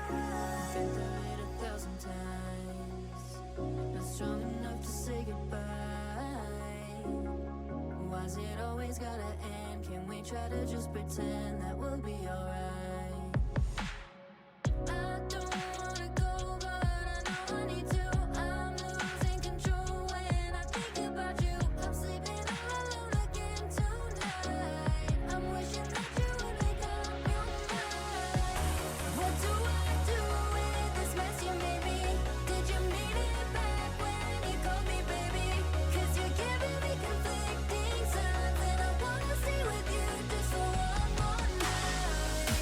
Been through it 1,000 times, not strong enough to say goodbye. Why's it always gotta end? Can we try to just pretend that we'll be alright? I don't wanna go, but I know I need to. I'm losing control when I think about you. I'm sleeping all alone again tonight. I'm wishing that you would make up your mind. What do I do with this mess you made me? Did you mean it back when you called me baby? 'Cause you're giving me conflicting signs, and I wanna stay with you just for one more night.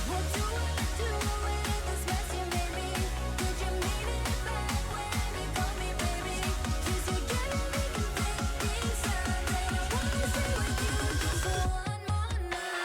What do I do with this mess you made me? Did you mean it back when you called me baby? 'Cause you're giving me conflicting signs, and I wanna stay with you just for one more night.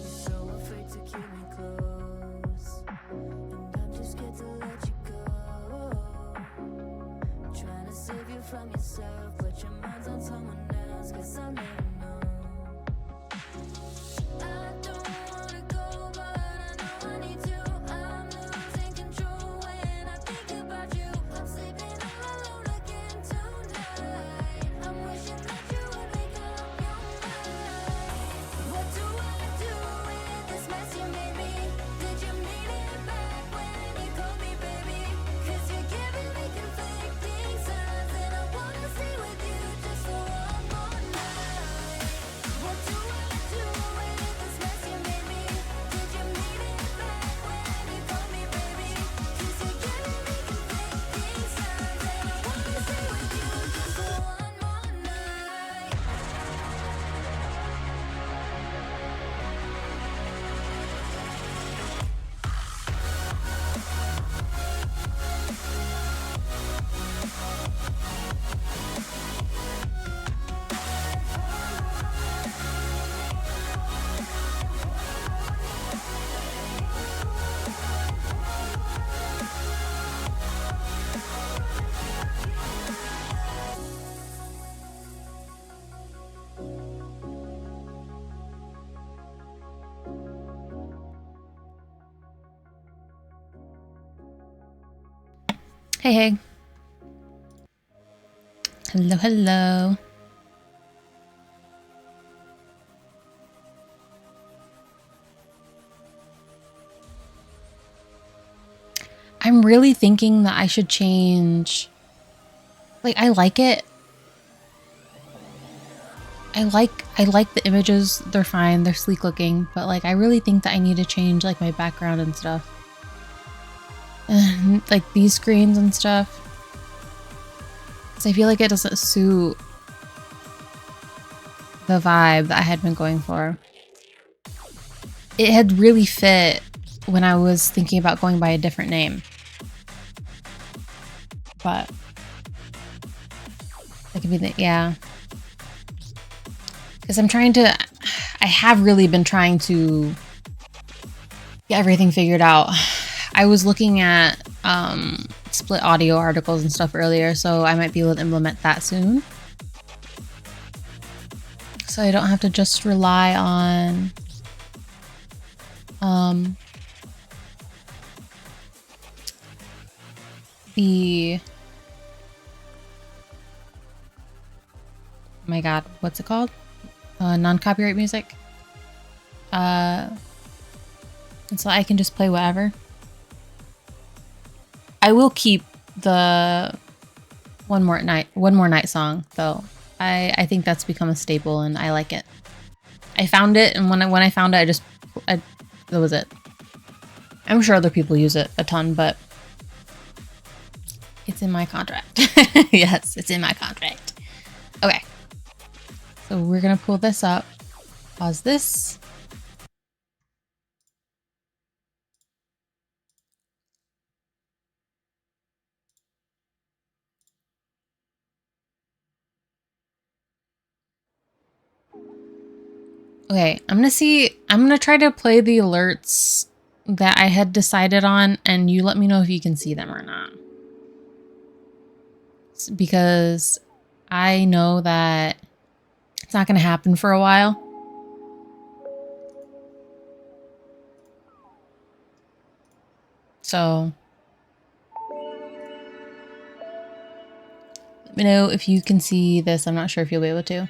So afraid to keep me close, and I'm just scared to let you go. Trying to save you from yourself, but your mind's on someone else, 'cause I'll never know. I don't wanna go, but I know I need to. I'm losing control when I think about you. I'm sleeping all alone again tonight. I'm wishing that you would make up your mind. What do I do with this mess you made me? Did you mean it back when you called me baby? 'Cause you're giving me conflicting signs, and I wanna stay with you just for one more night. What do I do with this mess you made me? Did you mean it back when you called me baby? 'Cause you're giving me conflicting signs, and I wanna stay with you just for one more night. Hey, hey. Hello, hello. I'm really thinking that I should change. Like, I like it. I like the images. They're fine. They're sleek looking. But, like, I really think that I need to change, like, my background and stuff. And, like, these screens and stuff. So I feel like it doesn't suit the vibe that I had been going for. It had really fit when I was thinking about going by a different name. But that could be the, yeah. Because I have really been trying to get everything figured out. I was looking at split audio articles and stuff earlier, so I might be able to implement that soon. So I don't have to just rely on the, oh my god, what's it called? Non-copyright music. And so I can just play whatever. I will keep the One More Night song though. I think that's become a staple and I like it. I found it, and when I found it, that was it. I'm sure other people use it a ton, but It's in my contract. Yes, it's in my contract. Okay. So we're gonna pull this up. Pause this. Okay, I'm gonna try to play the alerts that I had decided on, and you let me know if you can see them or not. Because I know that it's not gonna happen for a while. So let me know if you can see this. I'm not sure if you'll be able to.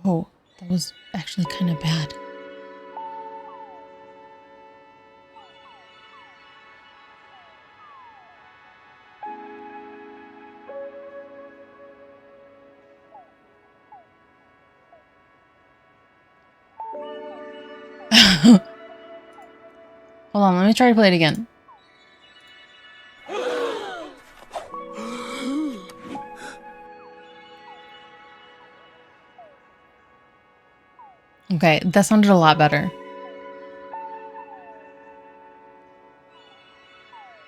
Oh, that was actually kind of bad. Hold on, let me try to play it again. Okay, that sounded a lot better.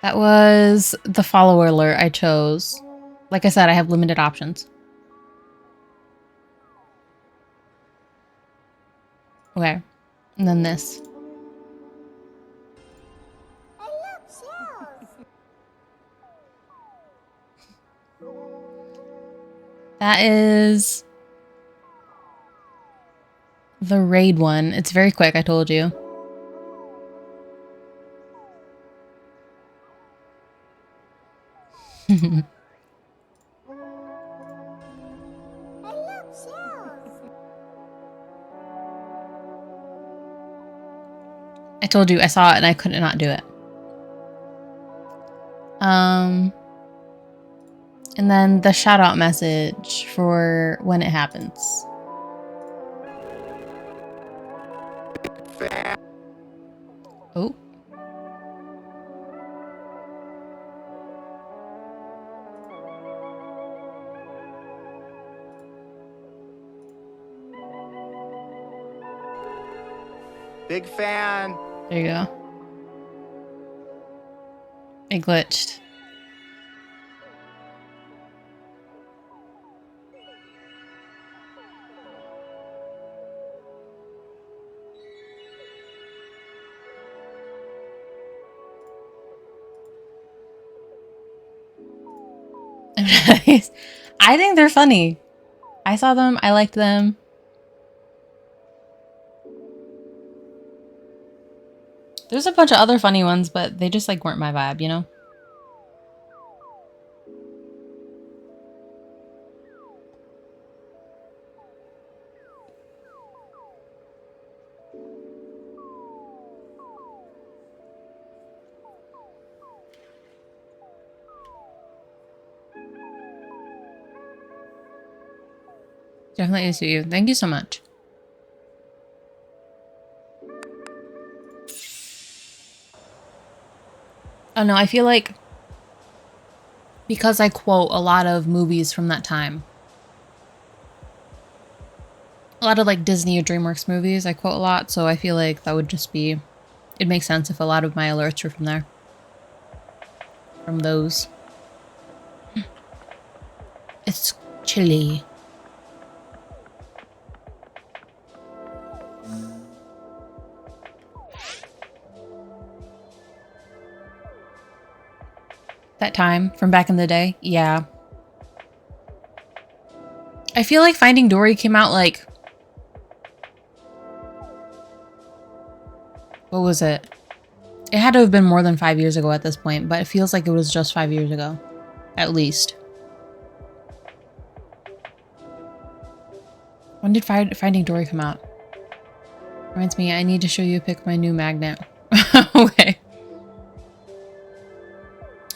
That was the follower alert I chose. Like I said, I have limited options. Okay, and then this. That is the raid one. It's very quick, I told you. I told you I saw it and I could not do it. And then the shout out message for when it happens. Oh. Big fan. There you go. It glitched. I think they're funny. I saw them. I liked them. There's a bunch of other funny ones, but they just like weren't my vibe, you know? Definitely to you. Thank you so much. Oh no, I feel like because I quote a lot of movies from that time, a lot of like Disney or DreamWorks movies, I quote a lot, so I feel like that would just be, it'd make sense if a lot of my alerts were from there. From those. It's chilly. That time from back in the day? Yeah. I feel like Finding Dory came out like... What was it? It had to have been more than 5 years ago at this point, but it feels like it was just 5 years ago. At least. When did Finding Dory come out? Reminds me, I need to show you a pic of my new magnet. Okay.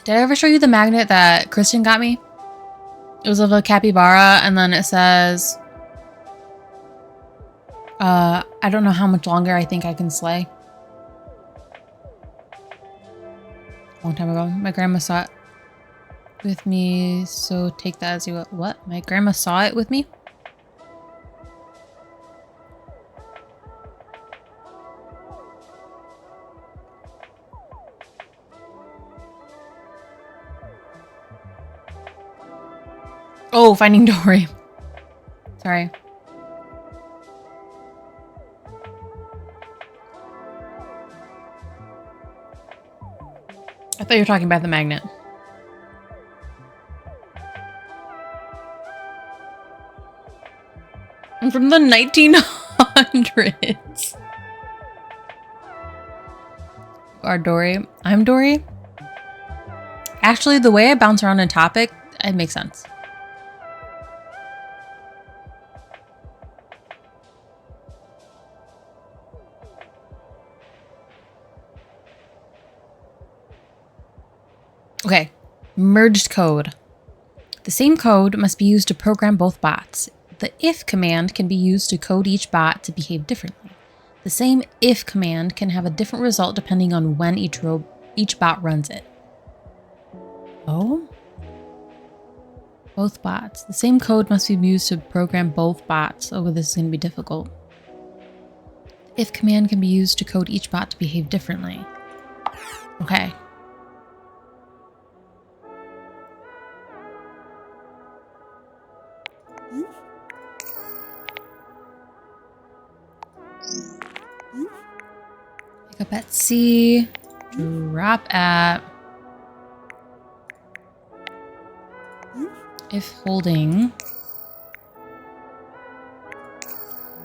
Did I ever show you the magnet that Christian got me? It was of a capybara, and then it says... I don't know how much longer I think I can slay. Long time ago. My grandma saw it with me, so take that as you will. What? My grandma saw it with me? Oh, Finding Dory. Sorry. I thought you were talking about the magnet. I'm from the 1900s. You are Dory. I'm Dory. Actually, the way I bounce around a topic, it makes sense. Okay, merged code. The same code must be used to program both bots. The if command can be used to code each bot to behave differently. The same if command can have a different result depending on when each bot runs it. Oh? Both bots. The same code must be used to program both bots. Oh, this is going to be difficult. The if command can be used to code each bot to behave differently. Okay. Pick up at C, drop at, if holding,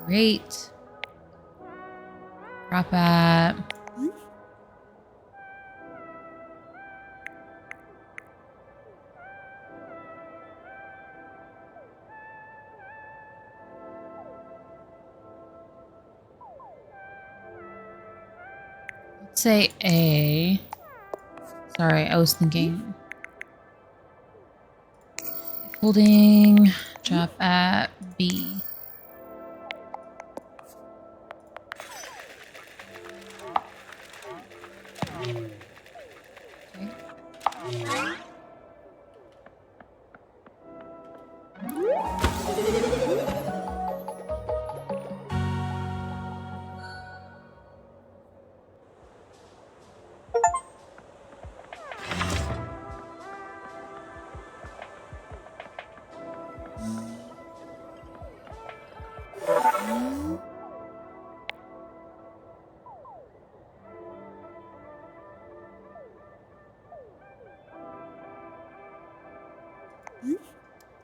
rate, drop at, let's say A. Sorry, I was thinking. If holding, drop at B. Okay.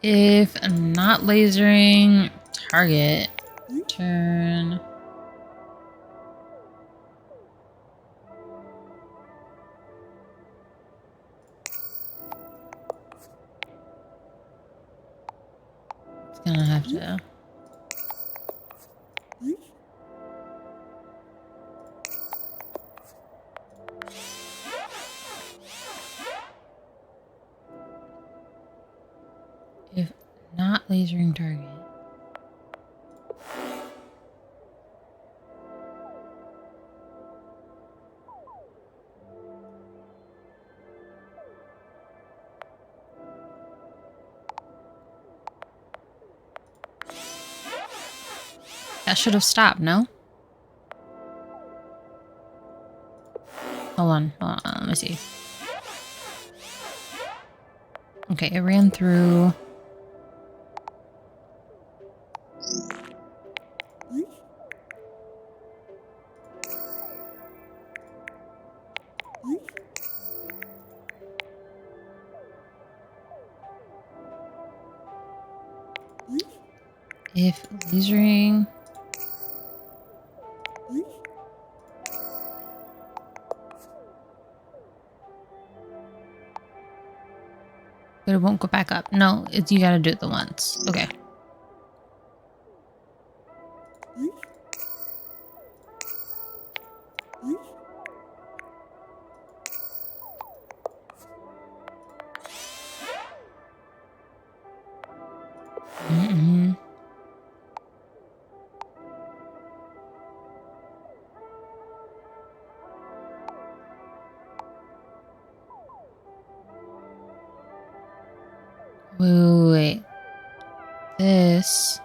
If not lasering target, turn. It's gonna have to. If not lasering target. That should have stopped, no? Hold on, let me see. Okay, it ran through. If lasering. But it won't go back up. No, it's, you gotta do it the once. Okay. Wait. This.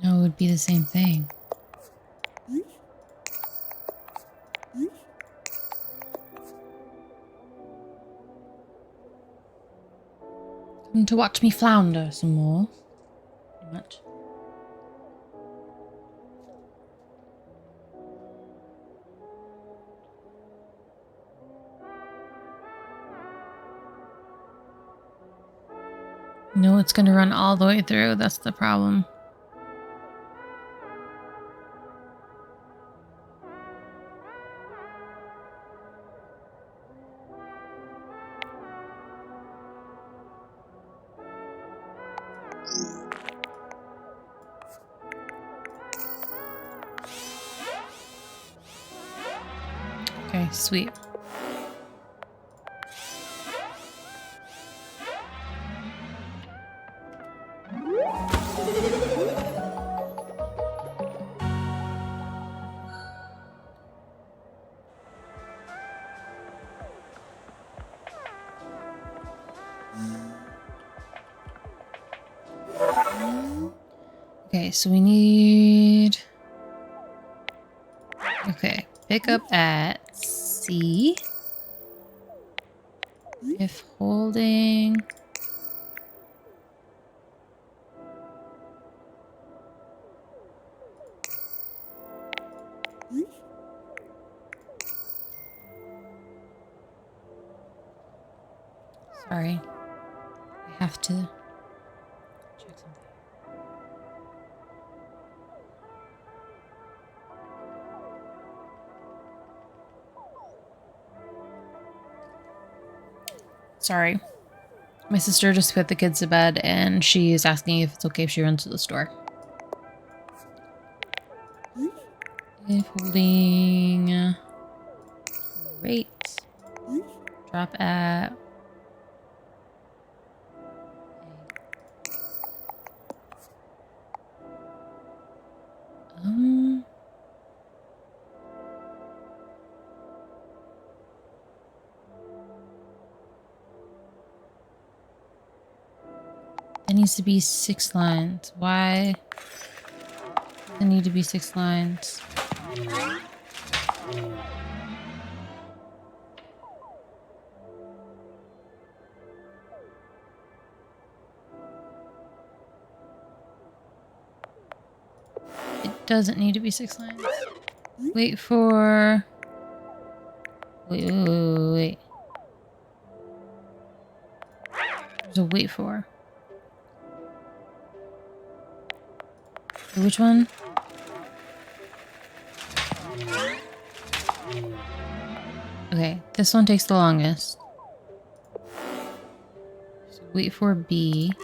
No, it would be the same thing. Come to watch me flounder some more. Pretty much. No, it's going to run all the way through. That's the problem. Okay, sweet. Okay, so we need... Okay, pick up at C. If holding... Sorry. I have to check something. Sorry. My sister just put the kids to bed and she is asking if it's okay if she runs to the store. If holding... Great. Drop at... There needs to be 6 lines. Why? There need to be 6 lines. It doesn't need to be 6 lines. Wait for... Wait. There's a wait for. Which one? Okay, this one takes the longest. So wait for B.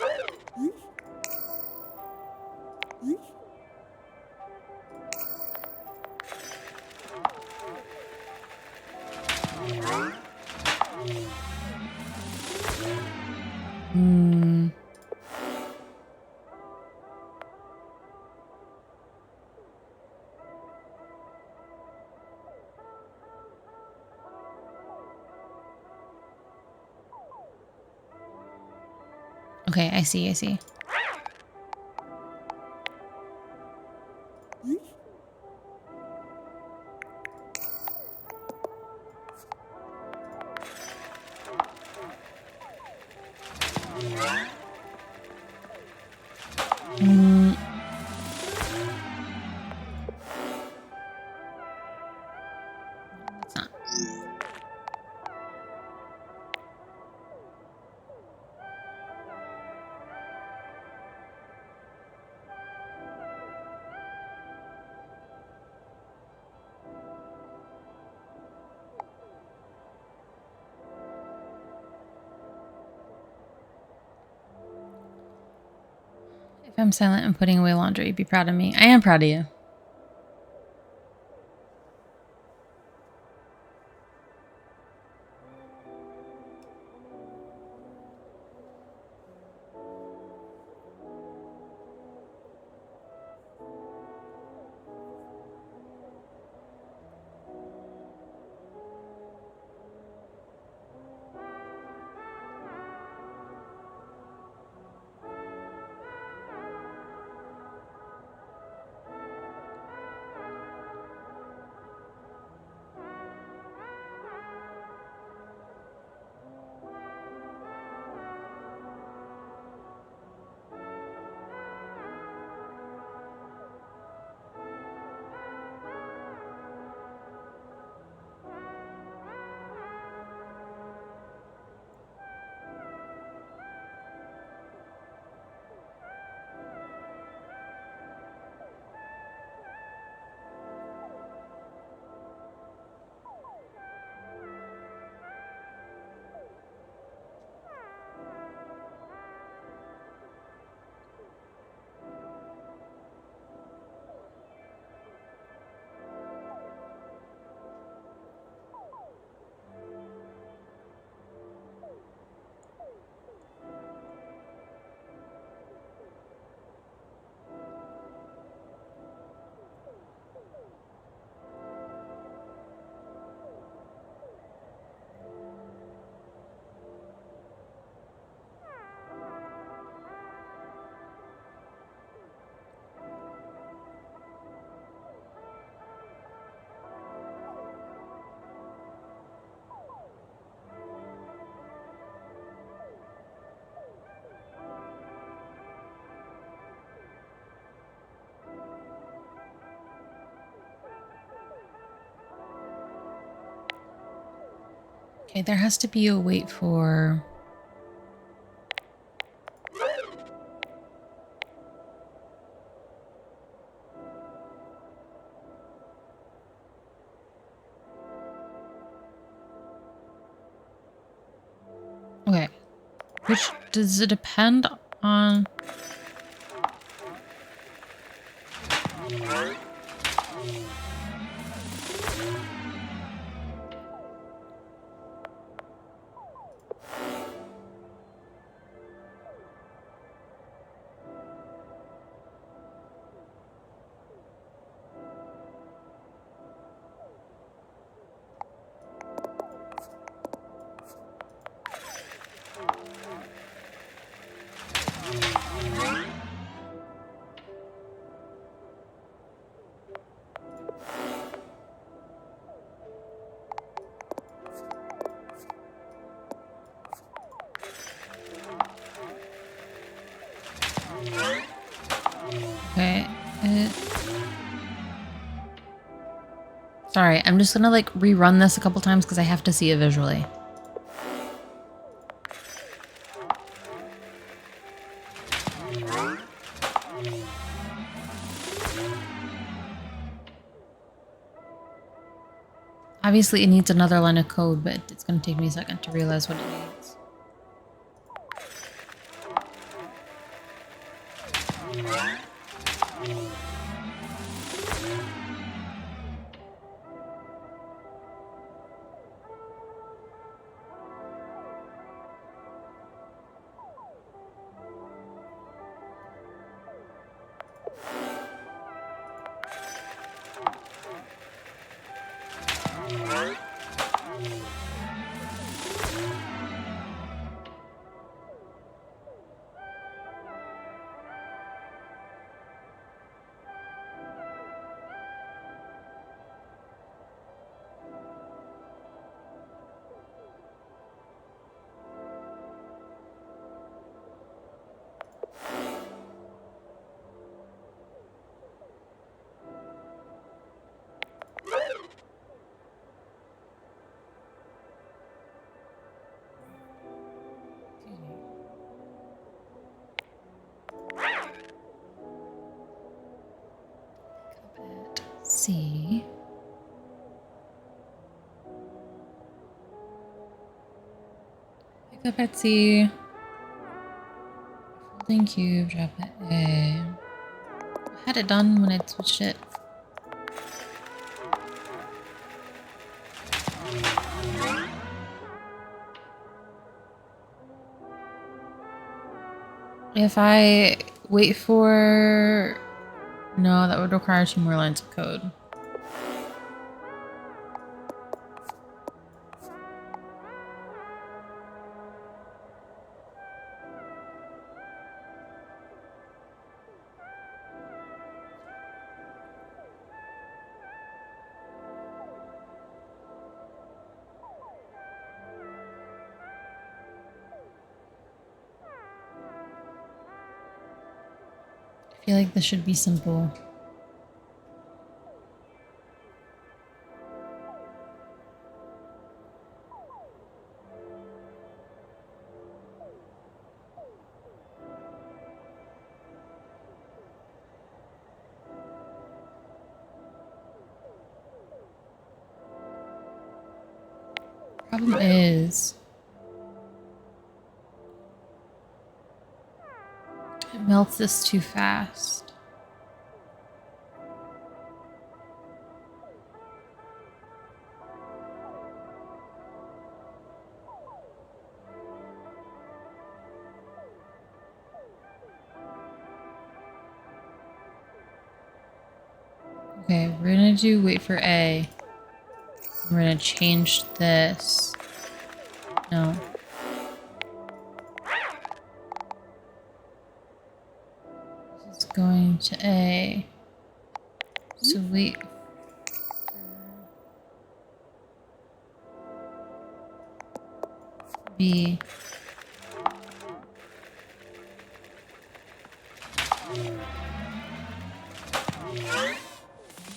Okay, I see. It's not. If I'm silent and putting away laundry, be proud of me. I am proud of you. Okay, there has to be a wait for... Okay. Which, does it depend on... Okay. Sorry, I'm just gonna like rerun this a couple times because I have to see it visually. Obviously, it needs another line of code, but it's going to take me a second to realize what it needs. C. Pick up at C. Thank you, drop it A. I had it done when I switched it. If I wait for... No, that would require 2 more lines of code. I feel like this should be simple. Problem is, it melts this too fast. Okay, we're gonna do wait for A. We're gonna change this. No. This is going to A. So wait. B.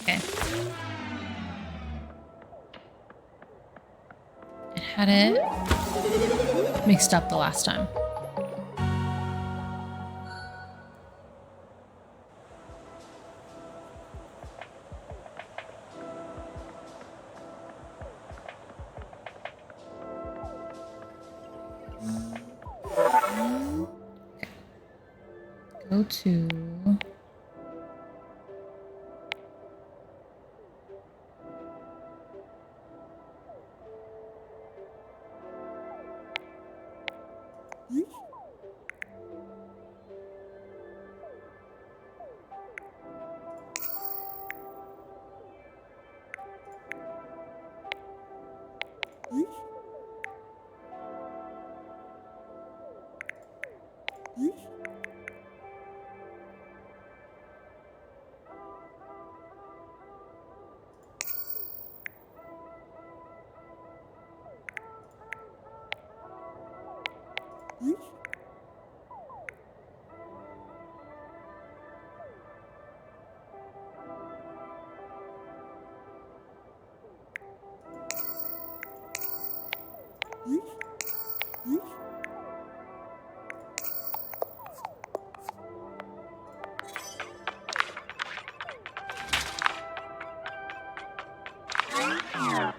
Okay. It had it mixed up the last time. Okay. Go to...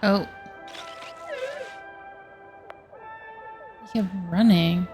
Oh. He kept running.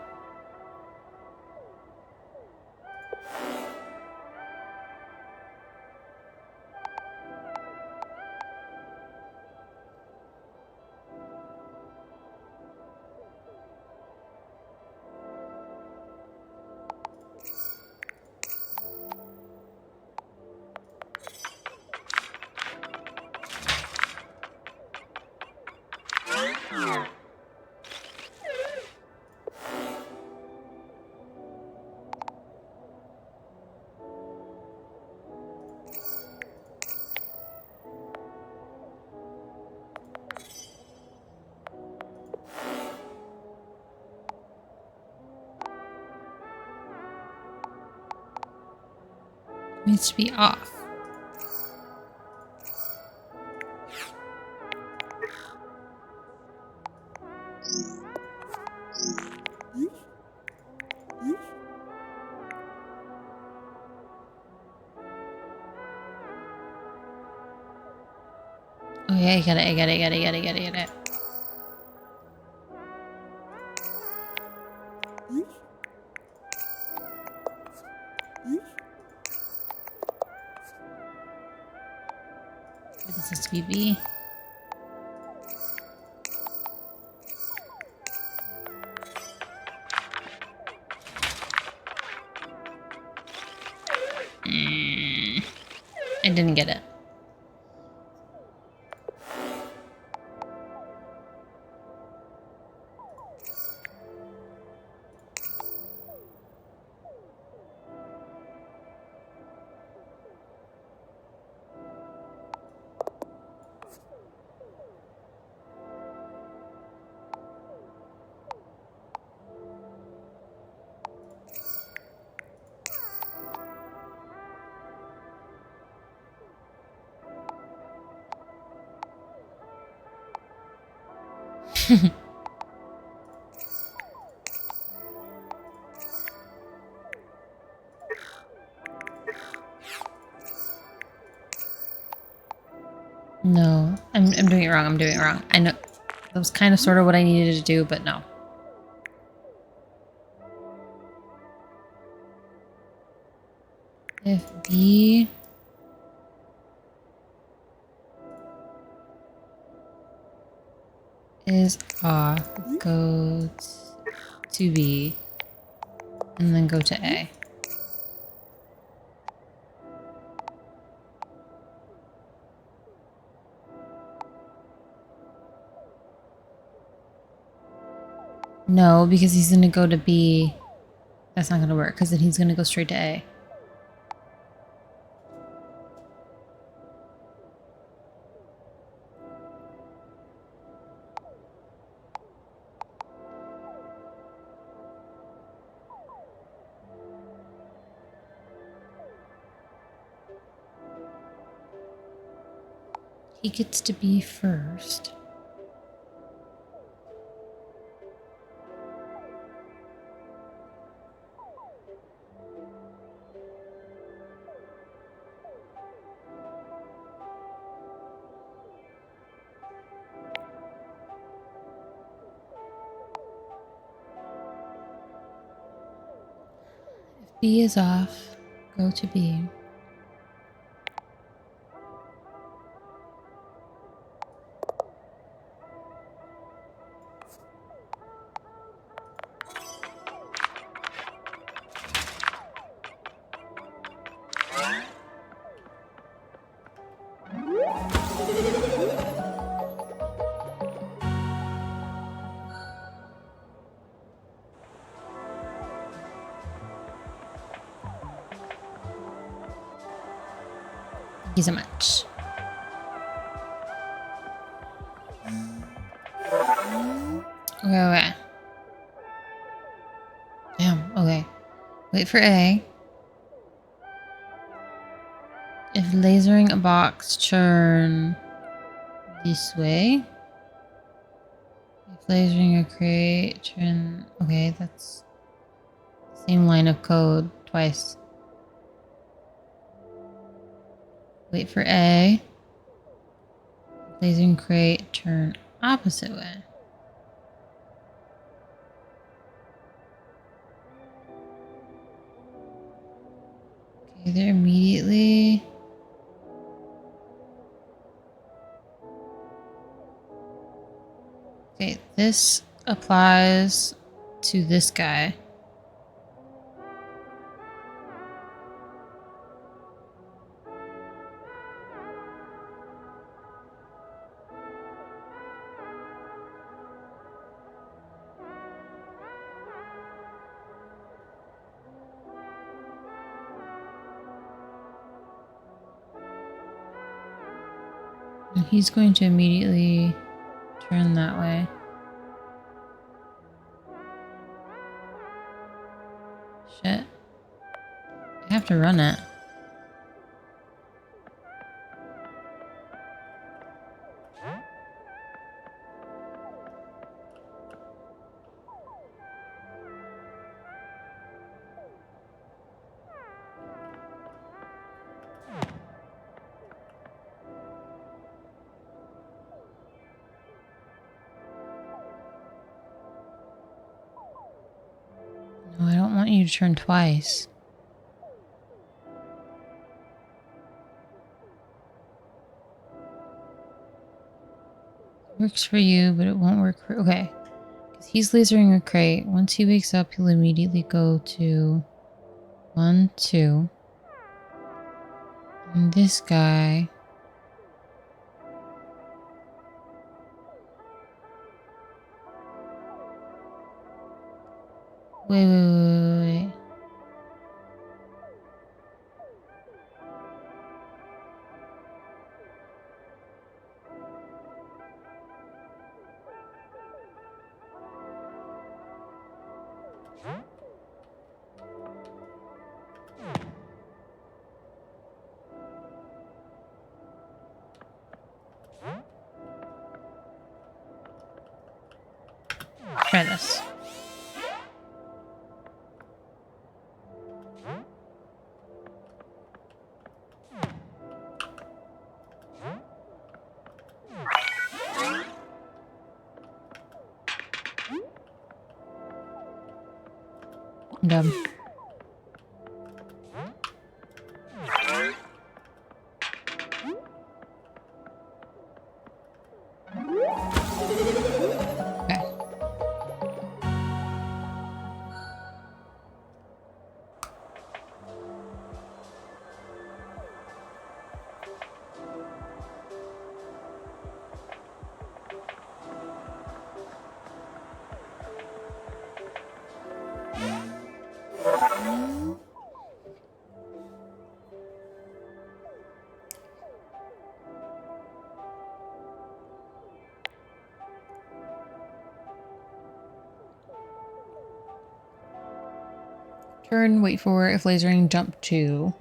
Needs to be off. Oh yeah, I get it. to be B. I didn't get it. No, I'm doing it wrong. I'm doing it wrong. I know that was kind of sort of what I needed to do, but no. If B is off, go to B and then go to A. No, because he's going to go to B. That's not going to work because then he's going to go straight to A. He gets to B first. If B is off, go to B. Thank you so much. Okay. Damn, okay. Wait for A. If lasering a box, turn this way. If lasering a crate, turn... Okay, that's the same line of code twice. Wait for A. Lasering crate, turn opposite way. Okay, there immediately. Okay, this applies to this guy. And he's going to immediately turn that way. Shit. I have to run it. No, I don't want you to turn twice. Works for you, but it won't work for... Okay. Because he's lasering a crate. Once he wakes up, he'll immediately go to 1, 2. And this guy... Wait. Try this. I'm done. Okay. Turn, wait for if lasering, jump 2.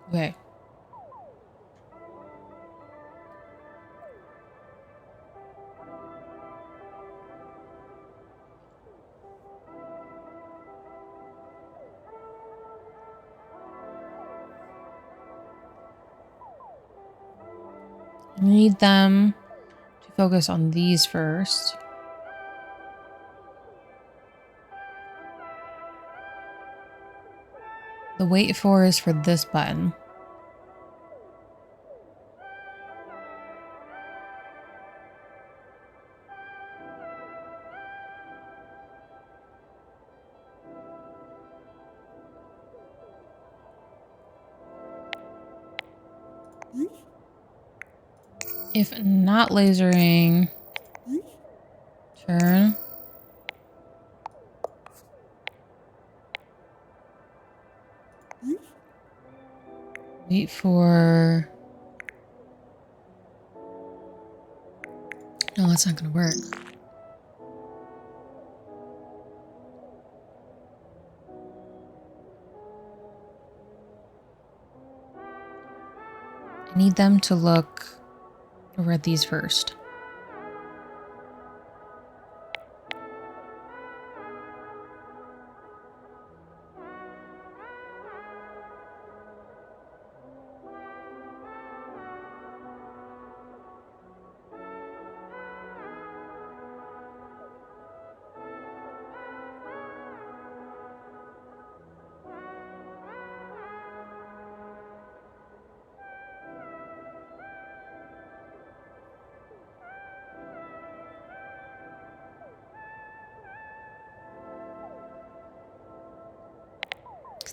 Okay. I need them to focus on these first. The wait for is for this button. If not lasering, turn. Wait for... No, that's not going to work. I need them to look over at these first.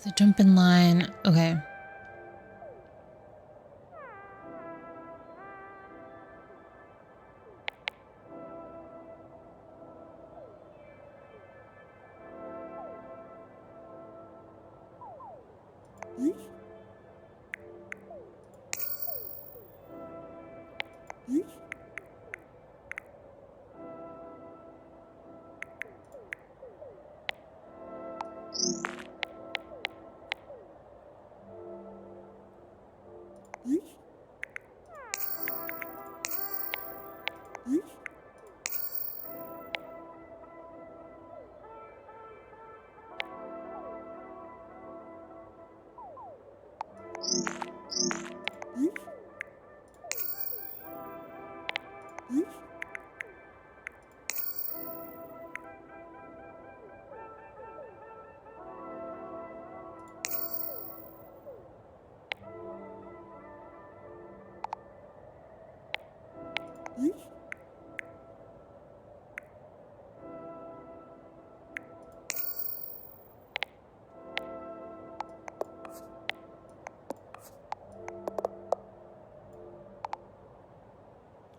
The jump in line, okay.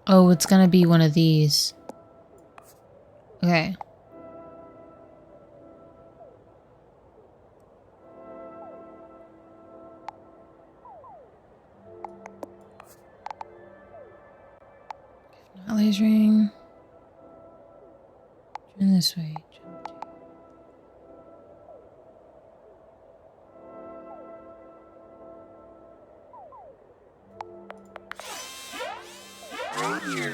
Oh, it's gonna be one of these. Okay. Not lasering. Turn this way. Excuse me.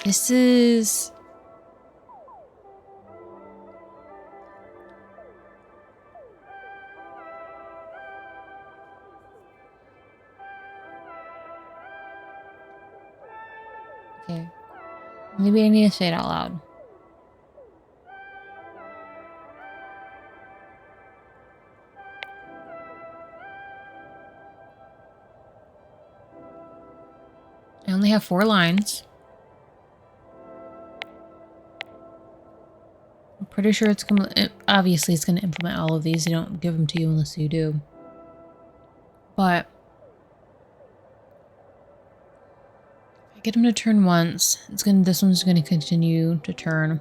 This is... Okay. Maybe I need to say it out loud. I only have 4 lines. I'm pretty sure it's gonna... Obviously, it's gonna implement all of these. They don't give them to you unless you do. But... I get him to turn once. It's gonna... This one's gonna continue to turn.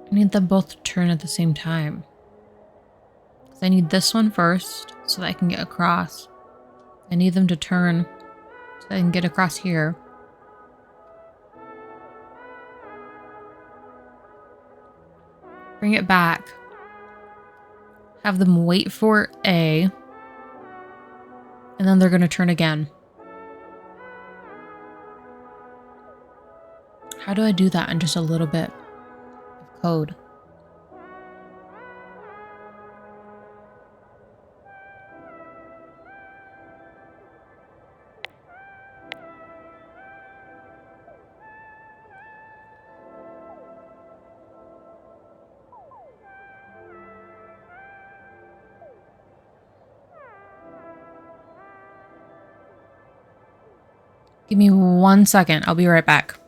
I need them both to turn at the same time. So I need this one first, so that I can get across. I need them to turn, so I can get across here. Bring it back. Have them wait for A. And then they're going to turn again. How do I do that in just a little bit of code? Give me 1 second. I'll be right back.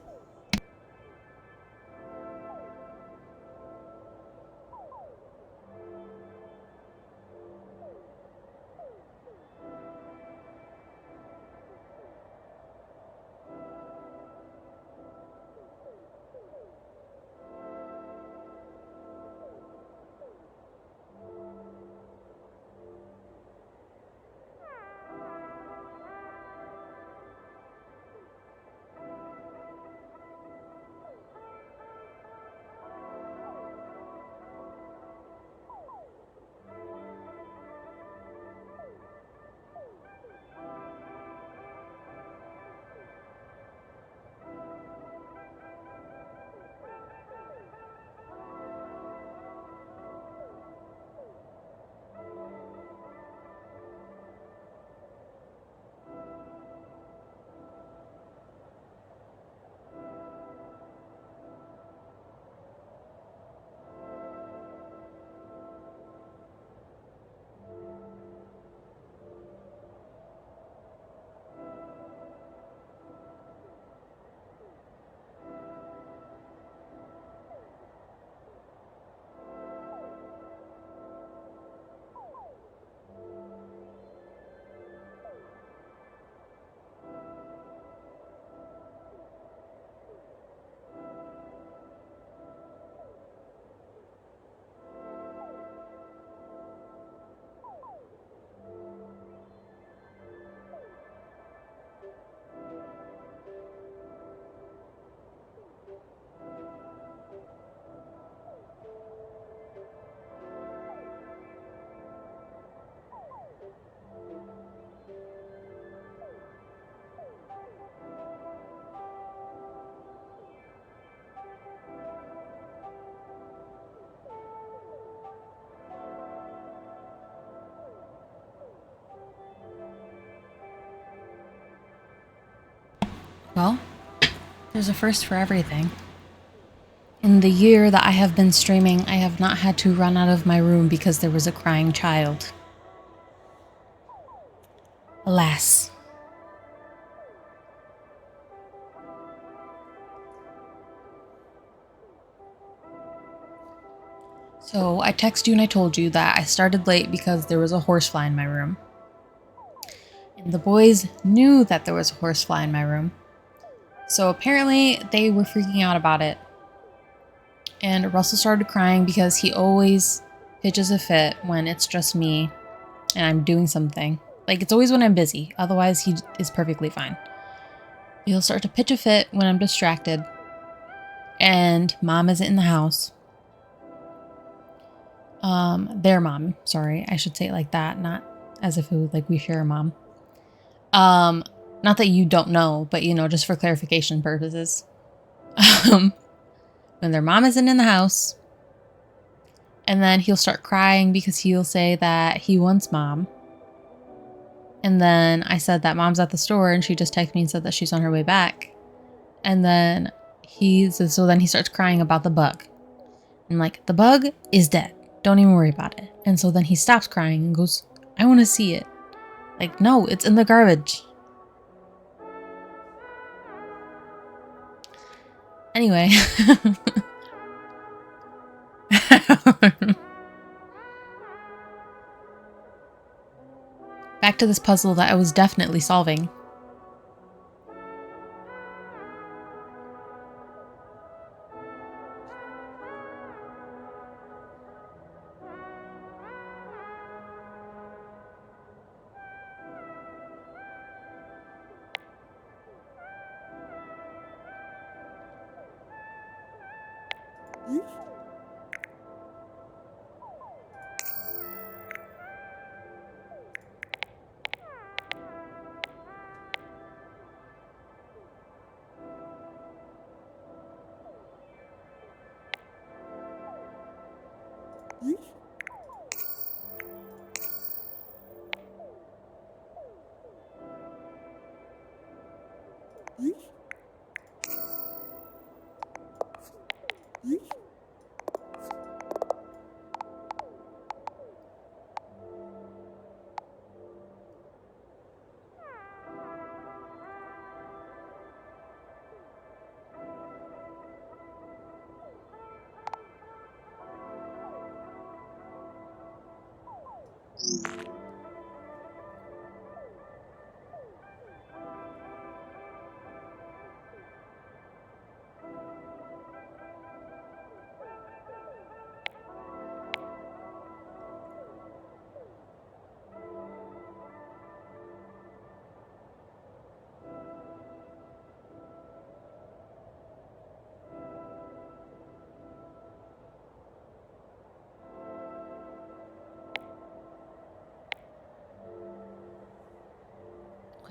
Well, there's a first for everything. In the year that I have been streaming, I have not had to run out of my room because there was a crying child. Alas. So I texted you and I told you that I started late because there was a horsefly in my room. And the boys knew that there was a horsefly in my room. So apparently they were freaking out about it. And Russell started crying because he always pitches a fit when it's just me and I'm doing something. Like, it's always when I'm busy. Otherwise, he is perfectly fine. He'll start to pitch a fit when I'm distracted. And mom isn't in the house. Their mom. Sorry, I should say it like that. Not as if it was like we share a mom. Not that you don't know, but you know, just for clarification purposes. When their mom isn't in the house. And then he'll start crying because he'll say that he wants mom. And then I said that mom's at the store and she just texted me and said that she's on her way back. And then so then he starts crying about the bug. I'm like, the bug is dead. Don't even worry about it. And so then he stops crying and goes, I want to see it. Like, no, it's in the garbage. Anyway. Back to this puzzle that I was definitely solving.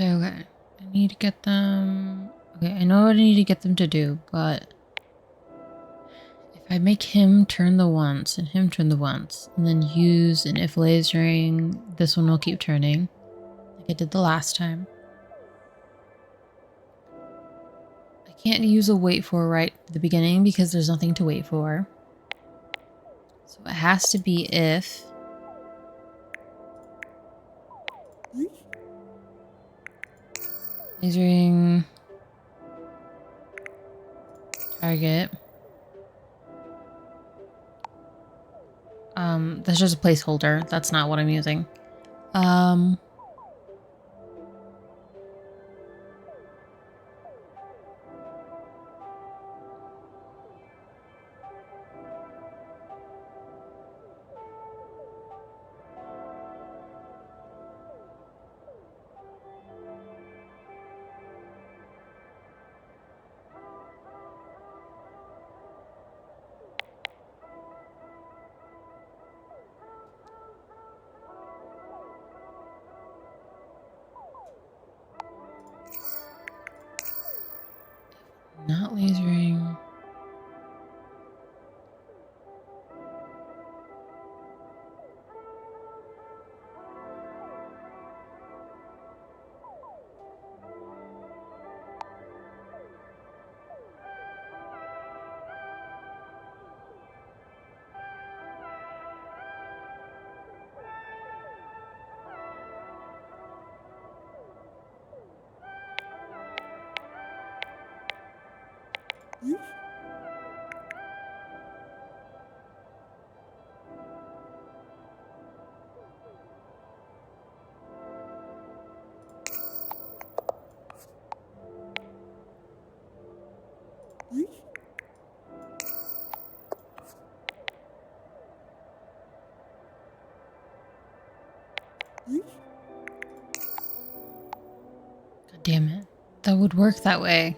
Okay. I need to get them... Okay, I know what I need to get them to do, but... If I make him turn the once and him turn the once, and then use an if lasering, this one will keep turning, like I did the last time. I can't use a wait for right at the beginning because there's nothing to wait for. So it has to be if... Lasering... Target... That's just a placeholder. That's not what I'm using. Not lasering. God damn it. That would work that way.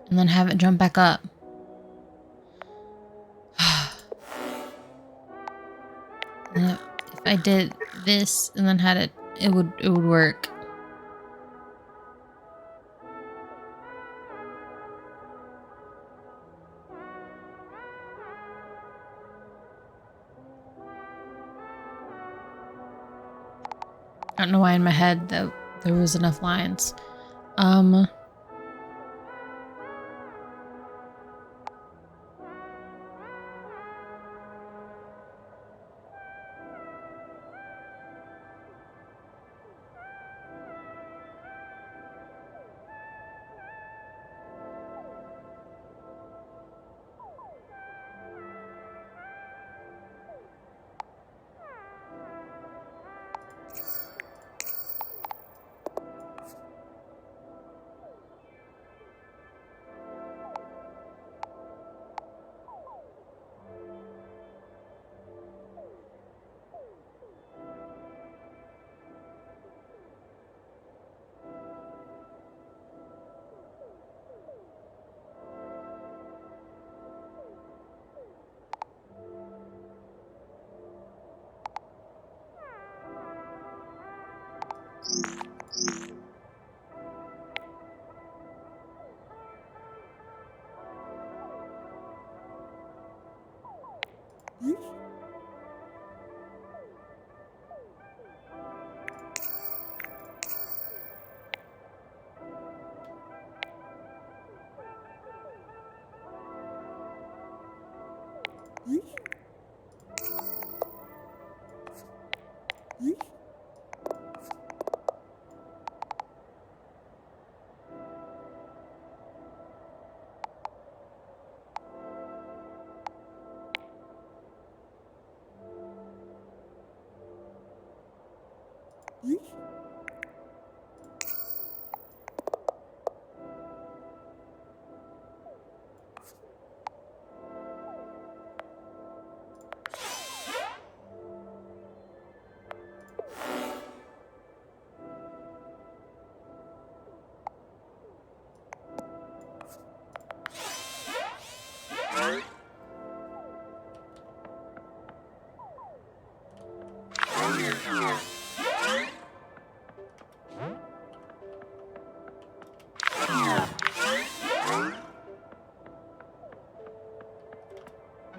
And then have it jump back up. And if I did this and then had it, it would work. I don't know why in my head that there was enough lines.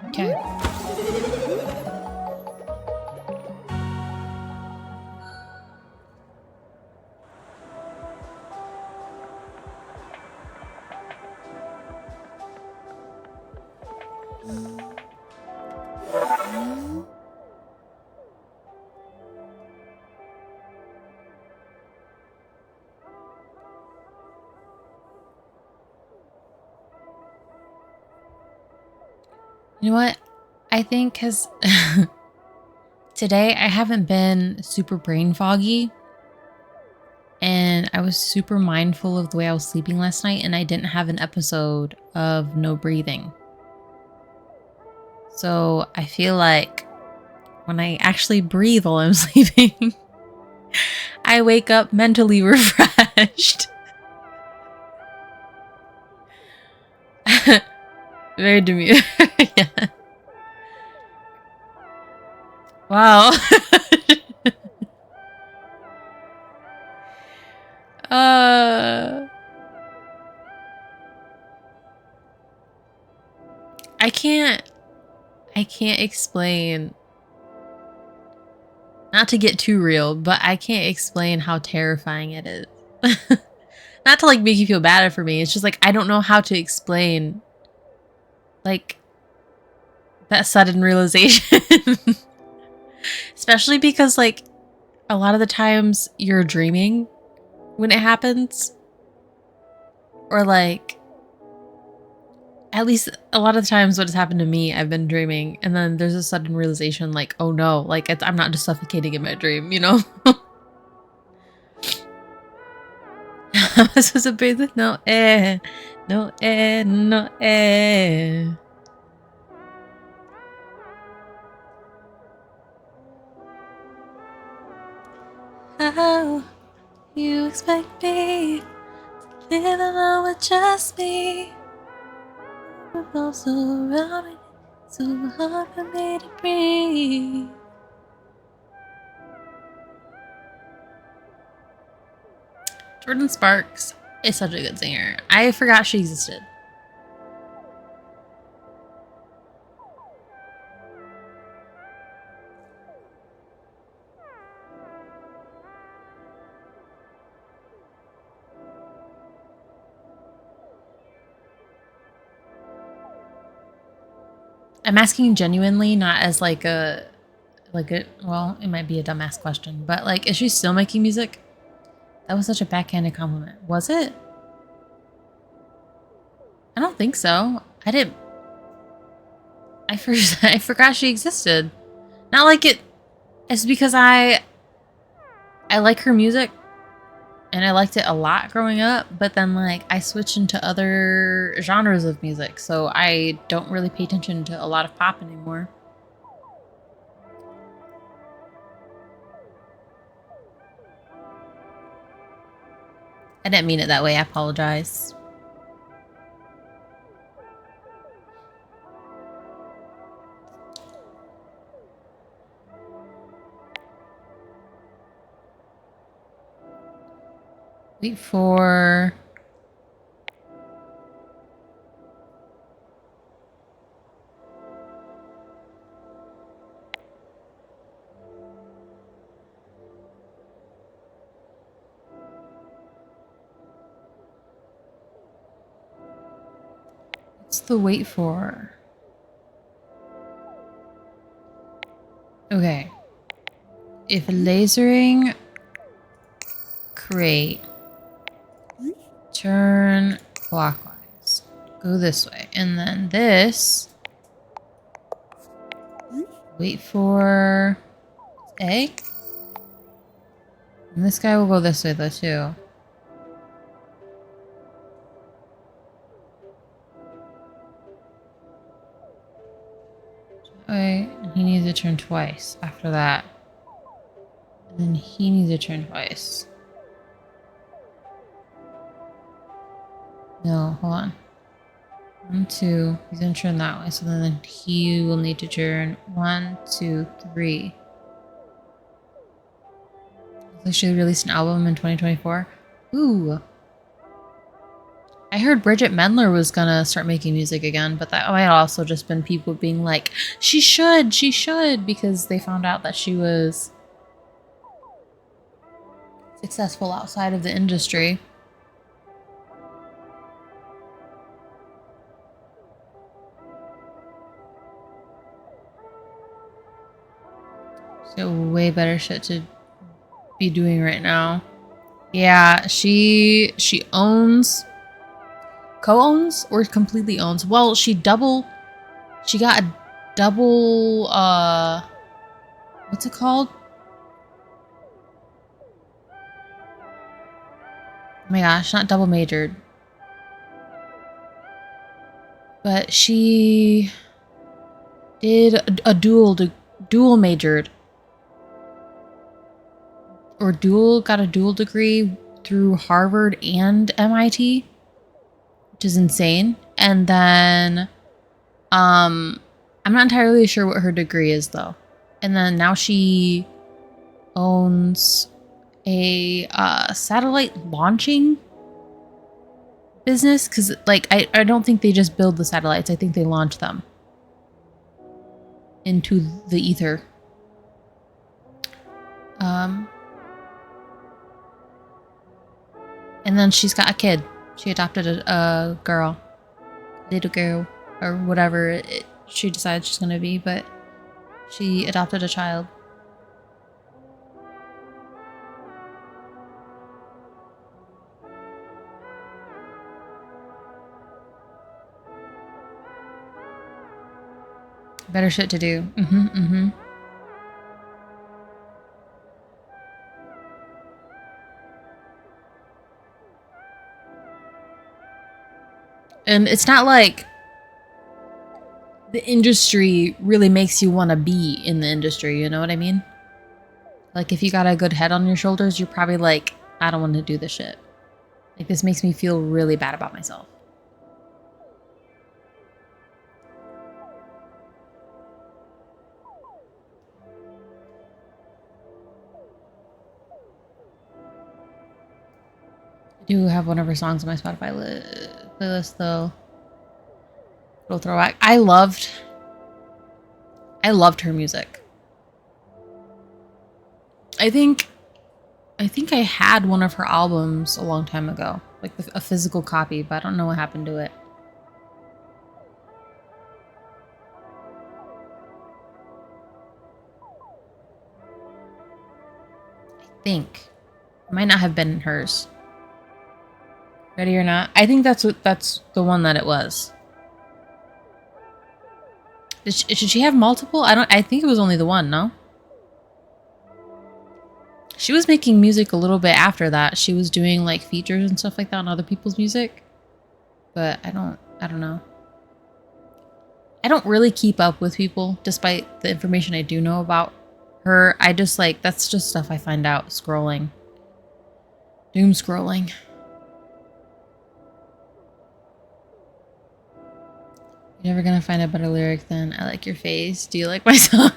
Okay. You know what? I think because today I haven't been super brain foggy and I was super mindful of the way I was sleeping last night and I didn't have an episode of no breathing. So I feel like when I actually breathe while I'm sleeping, I wake up mentally refreshed. Very demure. Yeah. Wow. I can't explain, not to get too real, but I can't explain how terrifying it is. Not to like make you feel bad for me. It's just like, I don't know how to explain like that sudden realization. Especially because like a lot of the times you're dreaming when it happens. Or like, at least a lot of the times what has happened to me, I've been dreaming and then there's a sudden realization like, oh no, like I'm not just suffocating in my dream, you know? I'm supposed to breathe with no air, no air, no air. How you expect me to live alone with just me? I'm surrounded, so hard for me to breathe. Jordan Sparks is such a good singer. I forgot she existed. I'm asking genuinely, not as like a, well, it might be a dumbass question, but like, is she still making music? That was such a backhanded compliment. Was it? I don't think so. I forgot she existed. Not like it. It's because I like her music. And I liked it a lot growing up, but then like I switched into other genres of music, so I don't really pay attention to a lot of pop anymore. I didn't mean it that way, I apologize. Wait for... What's the wait for? Okay. If lasering... Create... Turn clockwise. Go this way. And then this... Wait for... A? And this guy will go this way though too. Wait, he needs to turn twice after that. And then he needs to turn twice. No, hold on. 1, 2. He's gonna turn that way, so then he will need to turn 1, 2, 3. They should release an album in 2024. Ooh. I heard Bridget Mendler was gonna start making music again, but that might also just been people being like, she should, because they found out that she was successful outside of the industry. So way better shit to be doing right now. Yeah, she owns, co-owns or completely owns. Well, she got a double, what's it called? Oh my gosh, not double majored. But she did a dual majored. Or got a dual degree through Harvard and MIT, which is insane. And then, I'm not entirely sure what her degree is though. And then now she owns a satellite launching business, because like I don't think they just build the satellites. I think they launch them into the ether. And then she's got a kid. She adopted a girl. Little girl. Or whatever she decides she's going to be. But she adopted a child. Better shit to do. Mm-hmm, mm-hmm. And it's not like the industry really makes you want to be in the industry, you know what I mean? Like, if you got a good head on your shoulders, you're probably like, I don't want to do this shit. Like, this makes me feel really bad about myself. I do have one of her songs on my Spotify playlist, though. Little throwback. I loved her music. I think I had one of her albums a long time ago, like a physical copy, but I don't know what happened to it. I think it might not have been hers. Ready or Not? I think that's the one that it was. Should she have multiple? I think it was only the one, no? She was making music a little bit after that. She was doing like features and stuff like that on other people's music. But I don't know. I don't really keep up with people despite the information I do know about her. I just like, that's just stuff I find out scrolling. Doom scrolling. You're never gonna find a better lyric than "I like your face. Do you like my song?"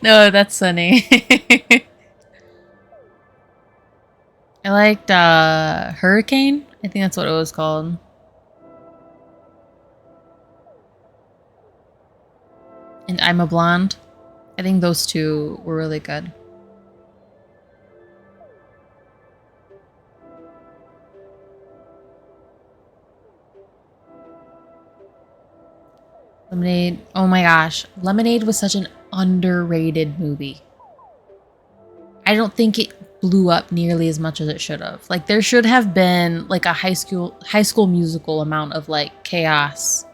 No, that's funny. I liked Hurricane. I think that's what it was called. And I'm a Blonde. I think those two were really good. Lemonade. Oh my gosh. Lemonade was such an underrated movie. I don't think it blew up nearly as much as it should have. Like, there should have been like a high school musical amount of like chaos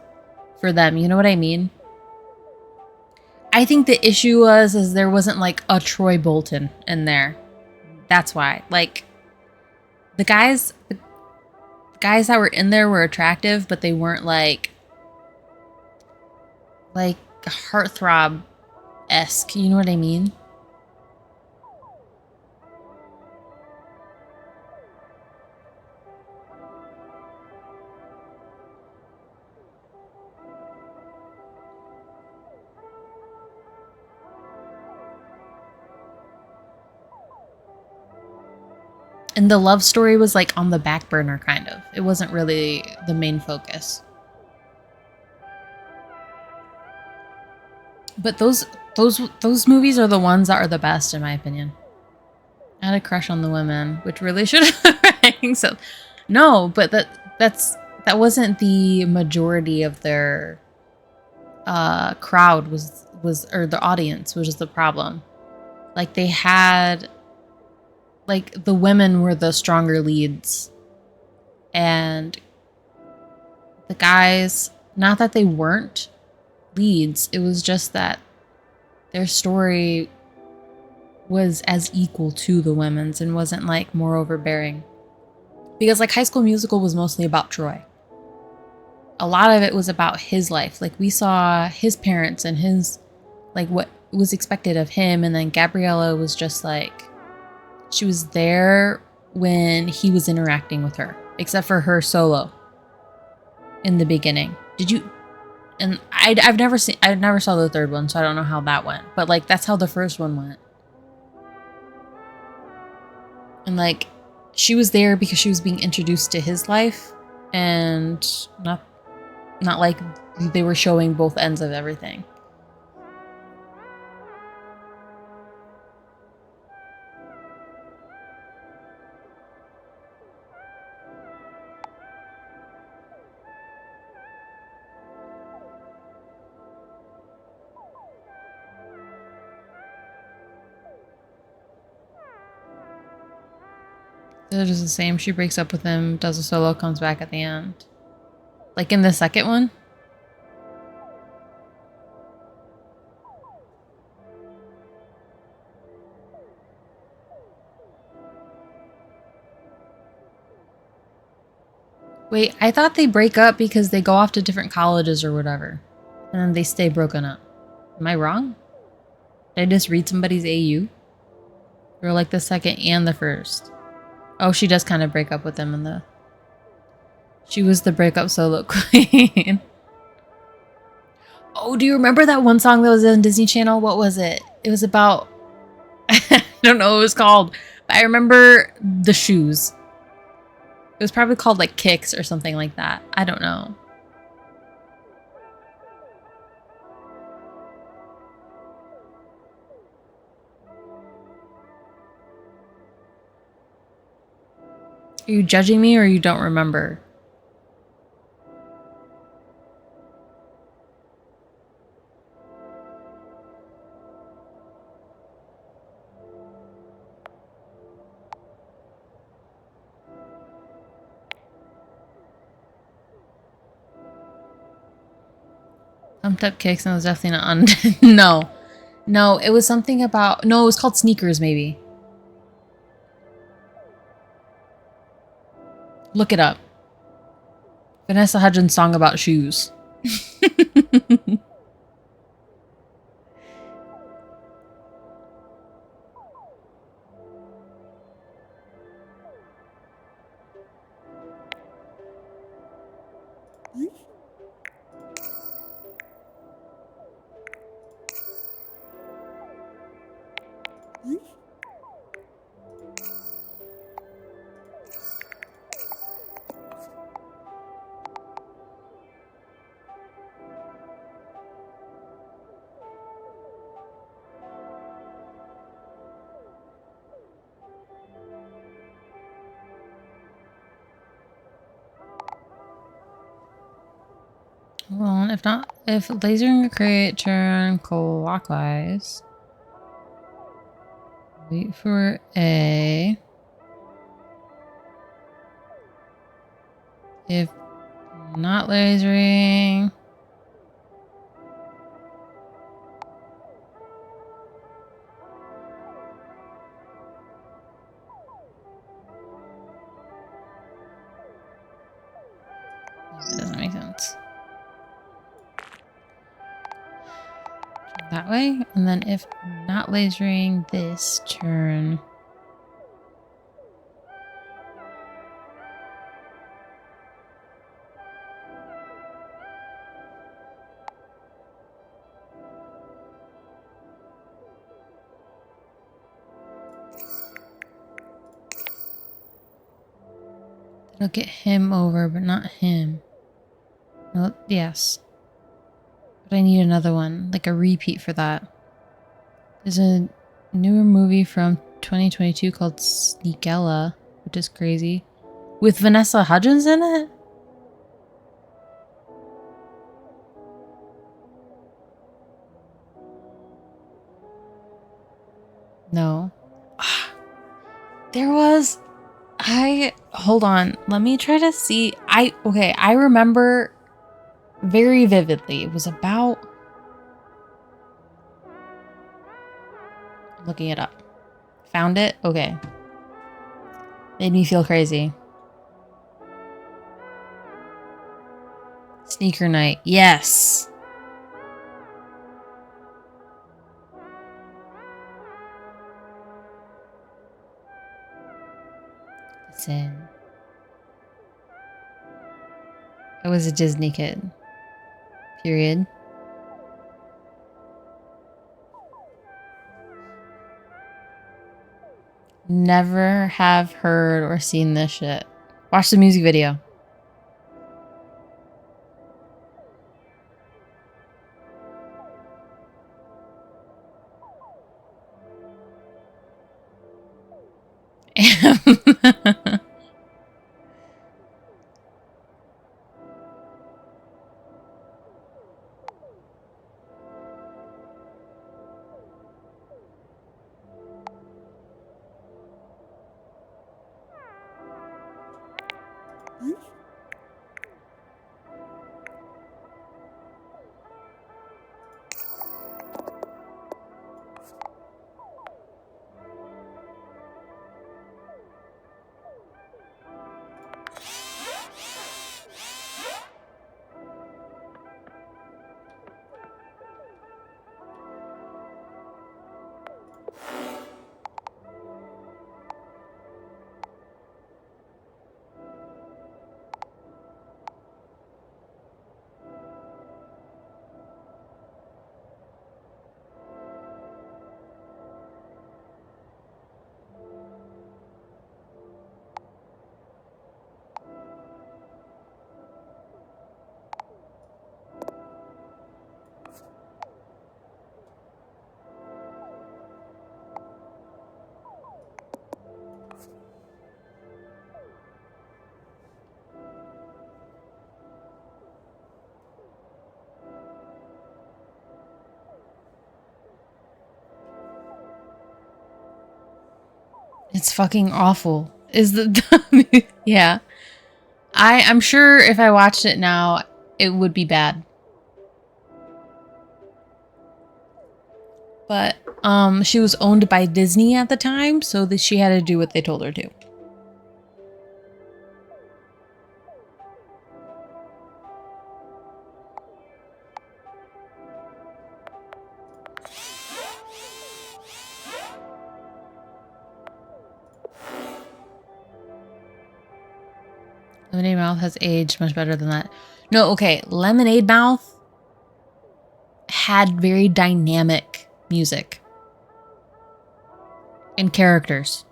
for them. You know what I mean? I think the issue was there wasn't like a Troy Bolton in there. That's why. Like, the guys that were in there were attractive, but they weren't like heartthrob-esque, you know what I mean? And the love story was like on the back burner, kind of. It wasn't really the main focus. But those movies are the ones that are the best, in my opinion. I had a crush on the women, which really should have rang. So, no, but that wasn't the majority of their crowd was or the audience, which is the problem. Like, they had, like, the women were the stronger leads, and the guys, not that they weren't leads, it was just that their story was as equal to the women's and wasn't like more overbearing. Because like High School Musical was mostly about Troy. A lot of it was about his life. Like, we saw his parents and his, like, what was expected of him, and then Gabriella was just like, she was there when he was interacting with her, except for her solo in the beginning. Did you? And I never saw the third one, so I don't know how that went. But like, that's how the first one went. And like, she was there because she was being introduced to his life, and not like they were showing both ends of everything. They're just the same. She breaks up with him, does a solo, comes back at the end. Like in the second one? Wait, I thought they break up because they go off to different colleges or whatever. And then they stay broken up. Am I wrong? Did I just read somebody's AU? Or like the second and the first? Oh, she does kind of break up with them in the... She was the breakup solo queen. Oh, do you remember that one song that was on Disney Channel? What was it? It was about... I don't know what it was called. But I remember the shoes. It was probably called like Kicks or something like that. I don't know. Are you judging me or you don't remember? Pumped Up Kicks, and it was definitely not on. No. No, it was something about... No, it was called Sneakers, maybe. Look it up. Vanessa Hudgens' song about shoes. Well, if not, if lasering a crate, turn clockwise. Wait for A. If not lasering. That doesn't make sense. That way, and then if not lasering this, turn. It'll get him over, but not him. No, yes. But I need another one, like a repeat for that. There's a newer movie from 2022 called Sneakella, which is crazy. With Vanessa Hudgens in it? No. There was... Hold on. Let me try to see. Okay, I remember very vividly. It was about... Looking it up. Found it? Okay. Made me feel crazy. Sneaker night. Yes. Listen. I was a Disney kid. Period. Never have heard or seen this shit. Watch the music video. It's fucking awful. Is the yeah. I'm sure if I watched it now, it would be bad. But she was owned by Disney at the time, so that she had to do what they told her to. Lemonade Mouth has aged much better than that. No, okay. Lemonade Mouth had very dynamic music and characters.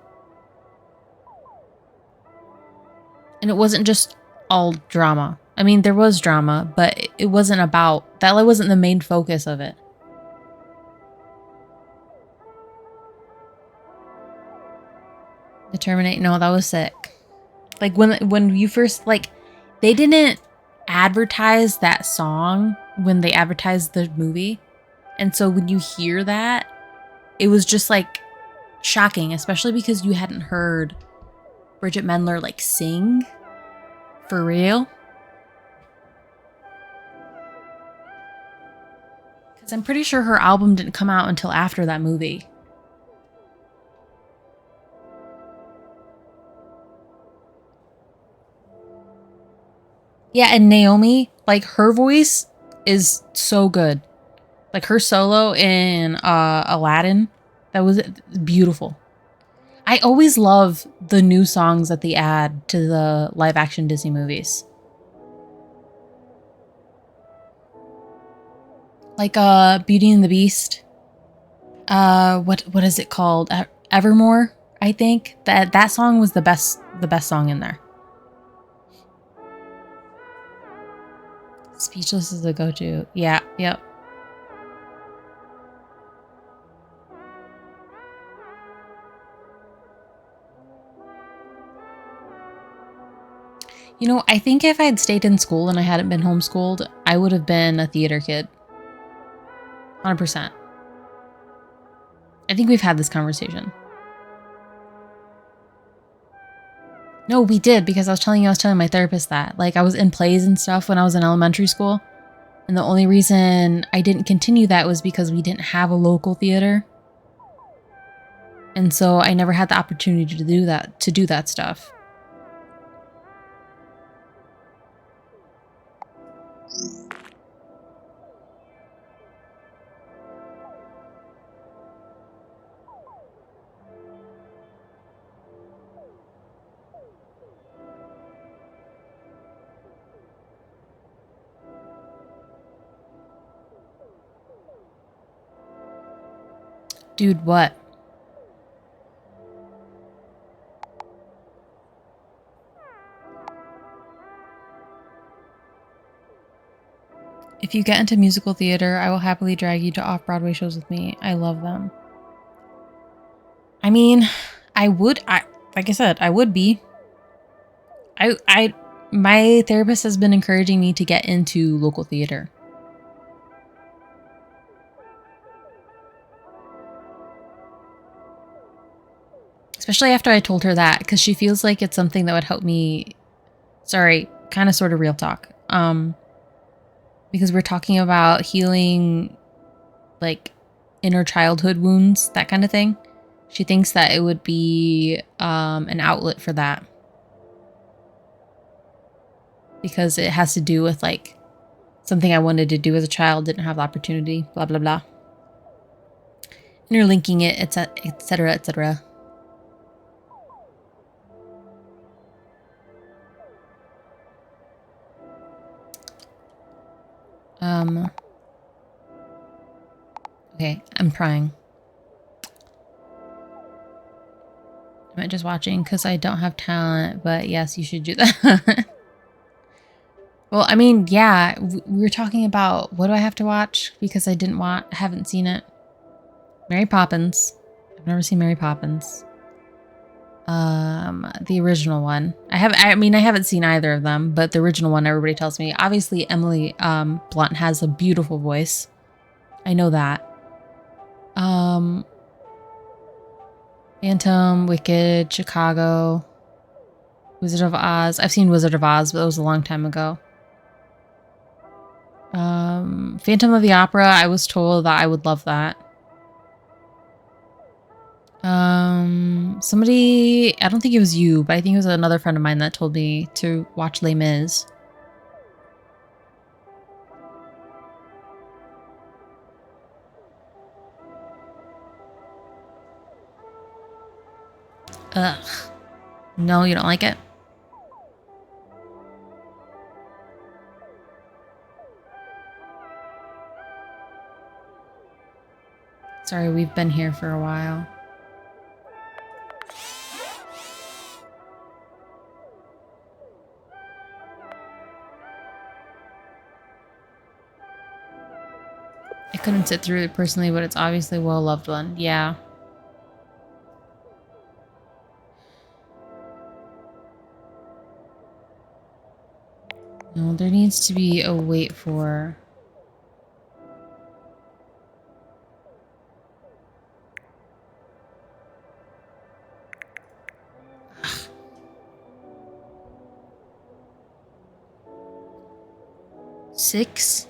And it wasn't just all drama. I mean, there was drama, but it wasn't about... That wasn't the main focus of it. The Terminate... No, that was sick. Like, when you first... Like, they didn't advertise that song when they advertised the movie. And so when you hear that, it was just, like, shocking. Especially because you hadn't heard Bridget Mendler, like, sing for real. Because I'm pretty sure her album didn't come out until after that movie. Yeah, and Naomi, like, her voice is so good. Like, her solo in Aladdin, that was beautiful. I always love the new songs that they add to the live-action Disney movies. Like, Beauty and the Beast. What is it called? Evermore, I think. That song was the best song in there. Speechless is a go-to. Yeah, yep. You know, I think if I had stayed in school and I hadn't been homeschooled, I would have been a theater kid. 100%. I think we've had this conversation. No, we did, because I was telling my therapist that. Like, I was in plays and stuff when I was in elementary school. And the only reason I didn't continue that was because we didn't have a local theater. And so I never had the opportunity to do that stuff. Dude, what? If you get into musical theater, I will happily drag you to off-Broadway shows with me. I love them. I mean, like I said, I would be. My therapist has been encouraging me to get into local theater. Especially after I told her that, because she feels like it's something that would help me. Sorry, kind of sort of real talk. Because we're talking about healing, like, inner childhood wounds, that kind of thing. She thinks that it would be an outlet for that. Because it has to do with, like, something I wanted to do as a child, didn't have the opportunity, blah, blah, blah. Interlinking it, etc., etc. Okay, I'm trying. Am I just watching because I don't have talent? But yes, you should do that. Well, I mean, yeah, we were talking about what do I have to watch because I haven't seen it. Mary Poppins. I've never seen Mary Poppins. The original one. I haven't seen either of them, but the original one, everybody tells me. Obviously, Emily Blunt has a beautiful voice. I know that. Phantom, Wicked, Chicago, Wizard of Oz. I've seen Wizard of Oz, but that was a long time ago. Phantom of the Opera, I was told that I would love that. Somebody, I don't think it was you, but I think it was another friend of mine that told me to watch Les Mis. Ugh. No, you don't like it? Sorry, we've been here for a while. I couldn't sit through it personally, but it's obviously a well-loved one. Yeah. No, there needs to be a wait for... Six?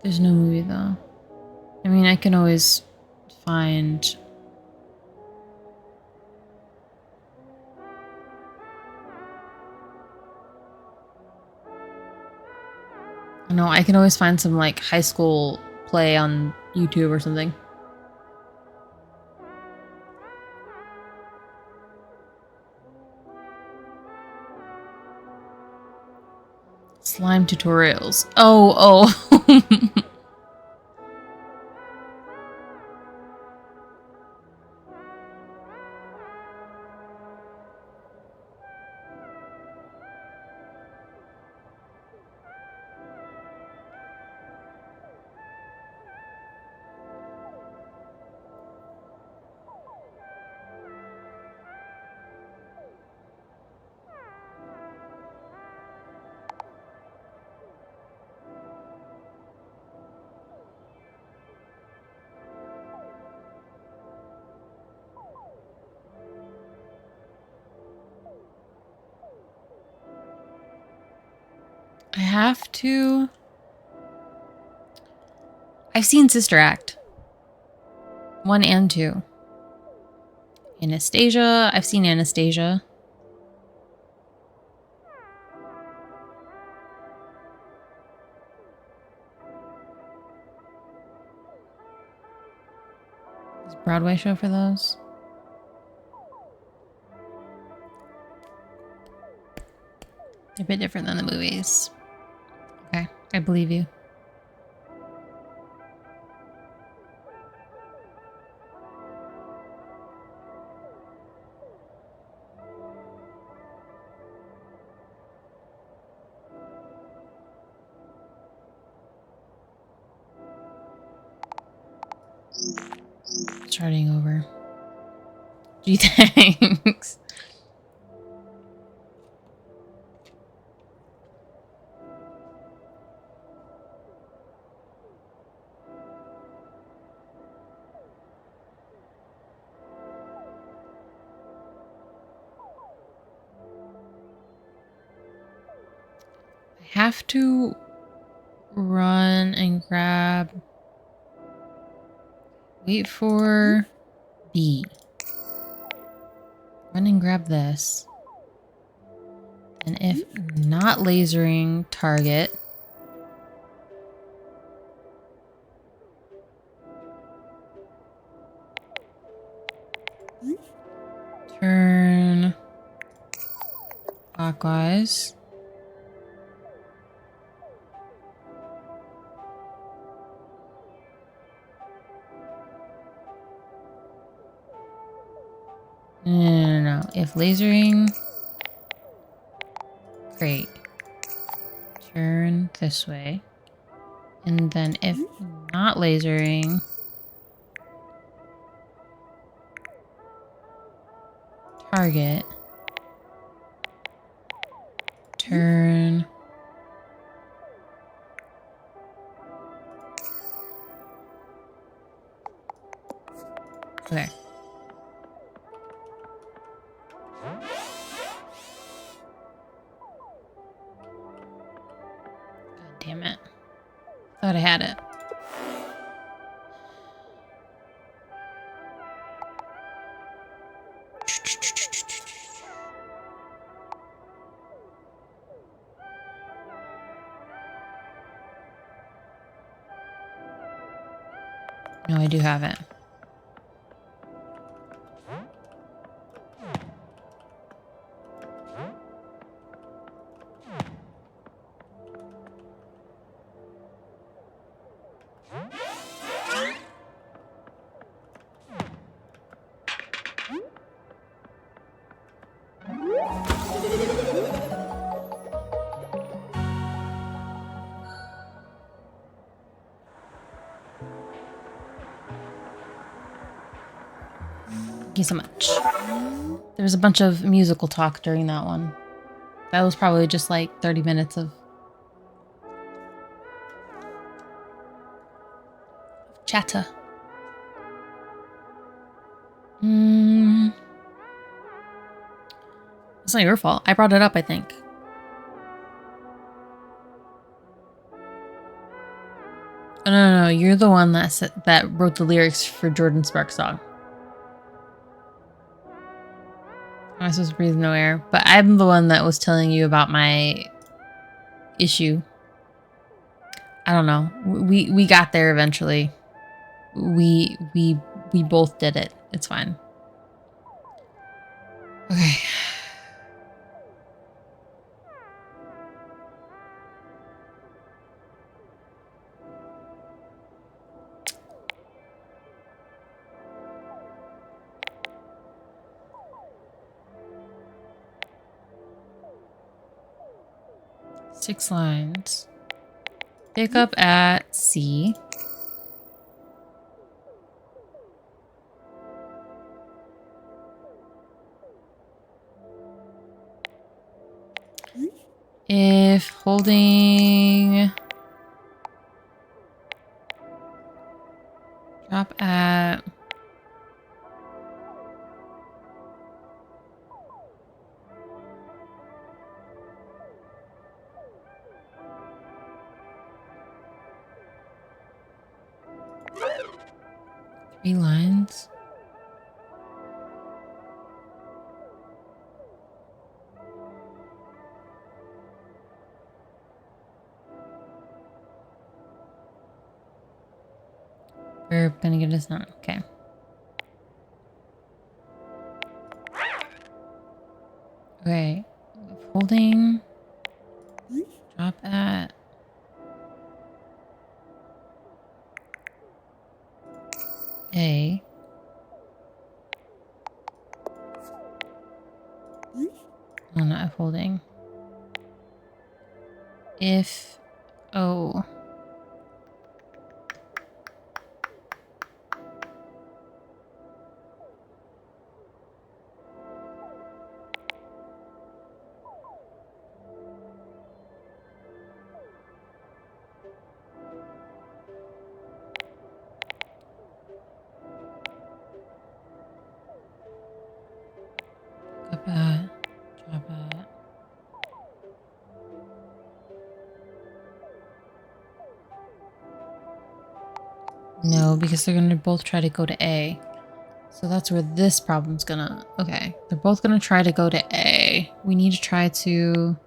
There's no movie though. I mean, I can always find... No, I can always find some like high school play on YouTube or something. Slime tutorials. Oh. I have to... I've seen Sister Act. 1 and 2. Anastasia. I've seen Anastasia. There's a Broadway show for those. They're a bit different than the movies. Okay, I believe you. Starting over. Gee, thanks. I have to run and grab... Wait for B. Run and grab this. And if not lasering, target. Turn clockwise. No. If lasering, great. Turn this way. And then if not lasering, target. Turn. Okay. God damn it. Thought I had it. No, I do have it. Thank you so much. There was a bunch of musical talk during that one. That was probably just like 30 minutes of chatter. It's not your fault. I brought it up, I think. Oh, no. You're the one that wrote the lyrics for Jordan Sparks' song. I was supposed to breathe no air, but I'm the one that was telling you about my issue. I don't know. We got there eventually. We both did it. It's fine. Okay. Six lines. Pick up at C. If holding, drop at three lines. We're gonna get this done. Okay. Okay. If holding, drop at A. No, not if holding. If O. Up at, drop at. No, because they're gonna both try to go to A. So that's where this problem's gonna... Okay, they're both gonna try to go to A. We need to try to...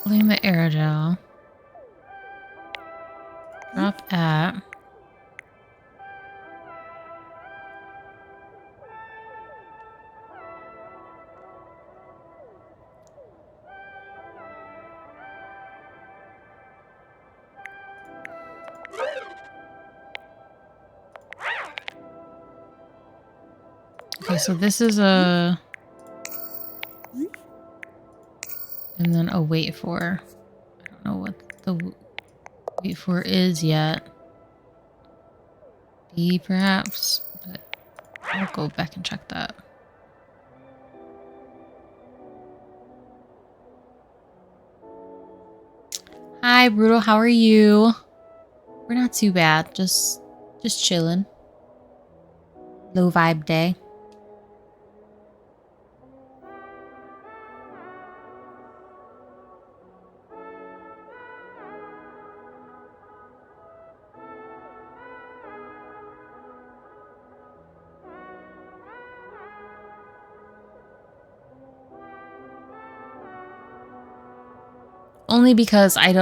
Holding the aerogel. Drop at... Okay, so this is a... And then a wait for. I don't know what the wait for is yet. B perhaps, but I'll go back and check that. Hi, Brutal. How are you? We're not too bad. Just chilling. Low vibe day. Only because I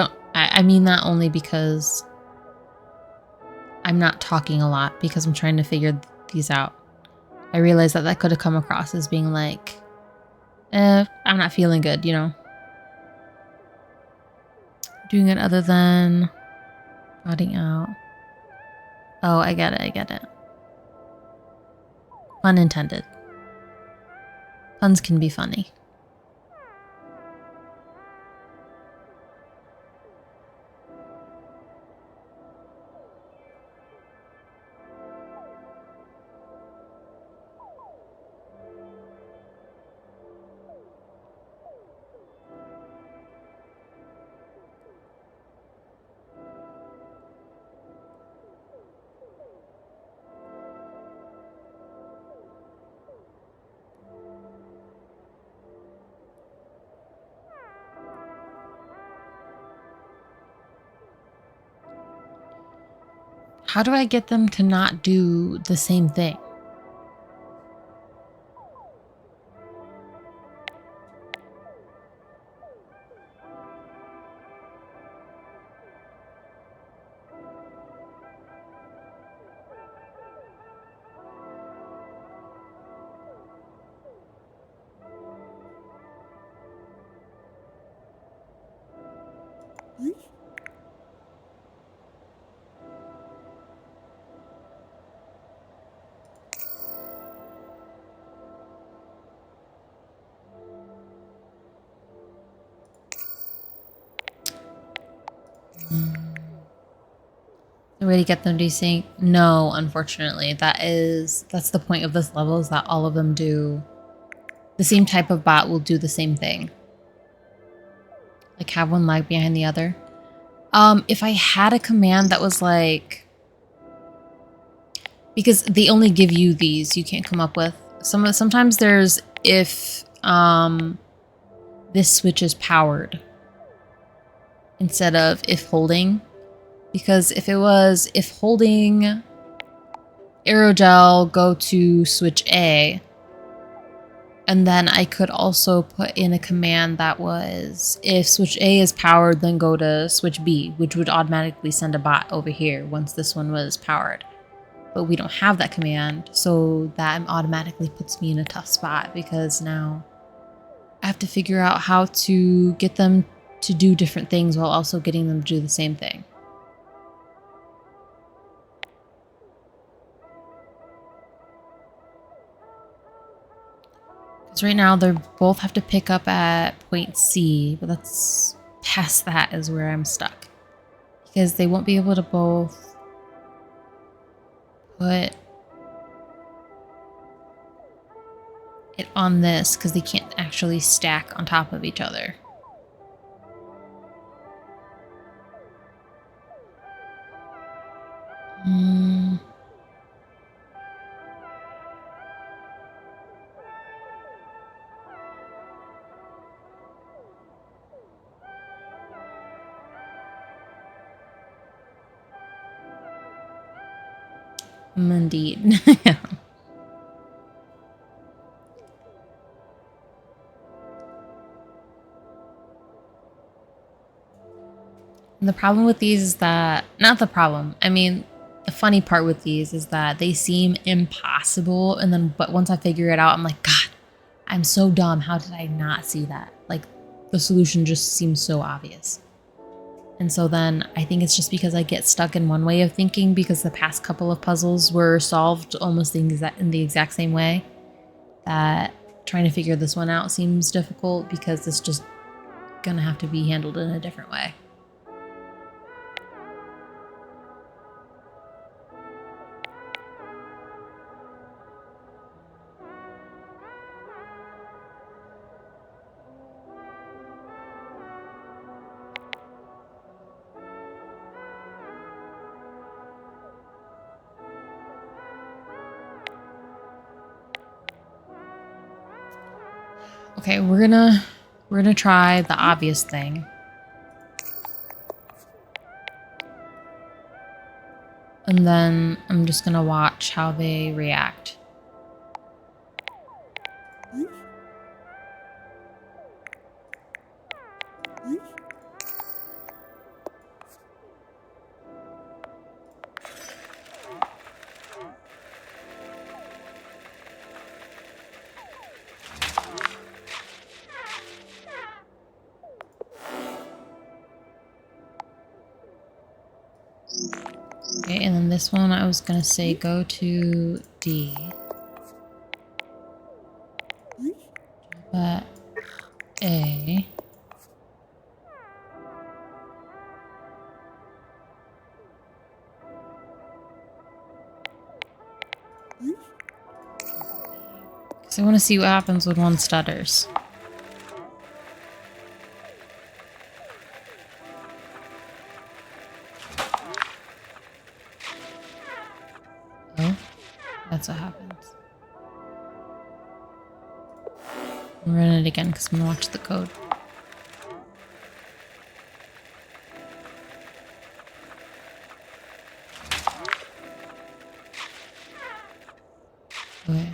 mean that only because I'm not talking a lot because I'm trying to figure these out. I realized that could have come across as being like, I'm not feeling good, you know? Doing it other than nodding out. Oh, I get it. Pun intended. Puns can be funny. How do I get them to not do the same thing? The way to get them to desync? No, unfortunately. That's the point of this level, is that all of them do the same type of bot will do the same thing. Like have one lag behind the other. If I had a command that was like, because they only give you these, you can't come up with sometimes there's if this switch is powered instead of if holding. Because if it was if holding aerogel, go to switch A, and then I could also put in a command that was if switch A is powered, then go to switch B, which would automatically send a bot over here once this one was powered. But we don't have that command, so that automatically puts me in a tough spot because now I have to figure out how to get them to do different things while also getting them to do the same thing. Because right now they both have to pick up at point C, but that's past that is where I'm stuck. Because they won't be able to both put it on this because they can't actually stack on top of each other. Indeed. And the problem with these is that, not the problem, I mean, the funny part with these is that they seem impossible, and then, but once I figure it out, I'm like, God, I'm so dumb. How did I not see that? Like, the solution just seems so obvious. And so then I think it's just because I get stuck in one way of thinking because the past couple of puzzles were solved almost in the exact same way. that trying to figure this one out seems difficult because it's just gonna have to be handled in a different way. Okay, we're gonna try the obvious thing. And then I'm just gonna watch how they react. Okay, and then this one I was gonna say go to D. But A. Because I want to see what happens when one stutters. Oh, that's what happens. I'll run it again because I'm gonna watch the code. Okay.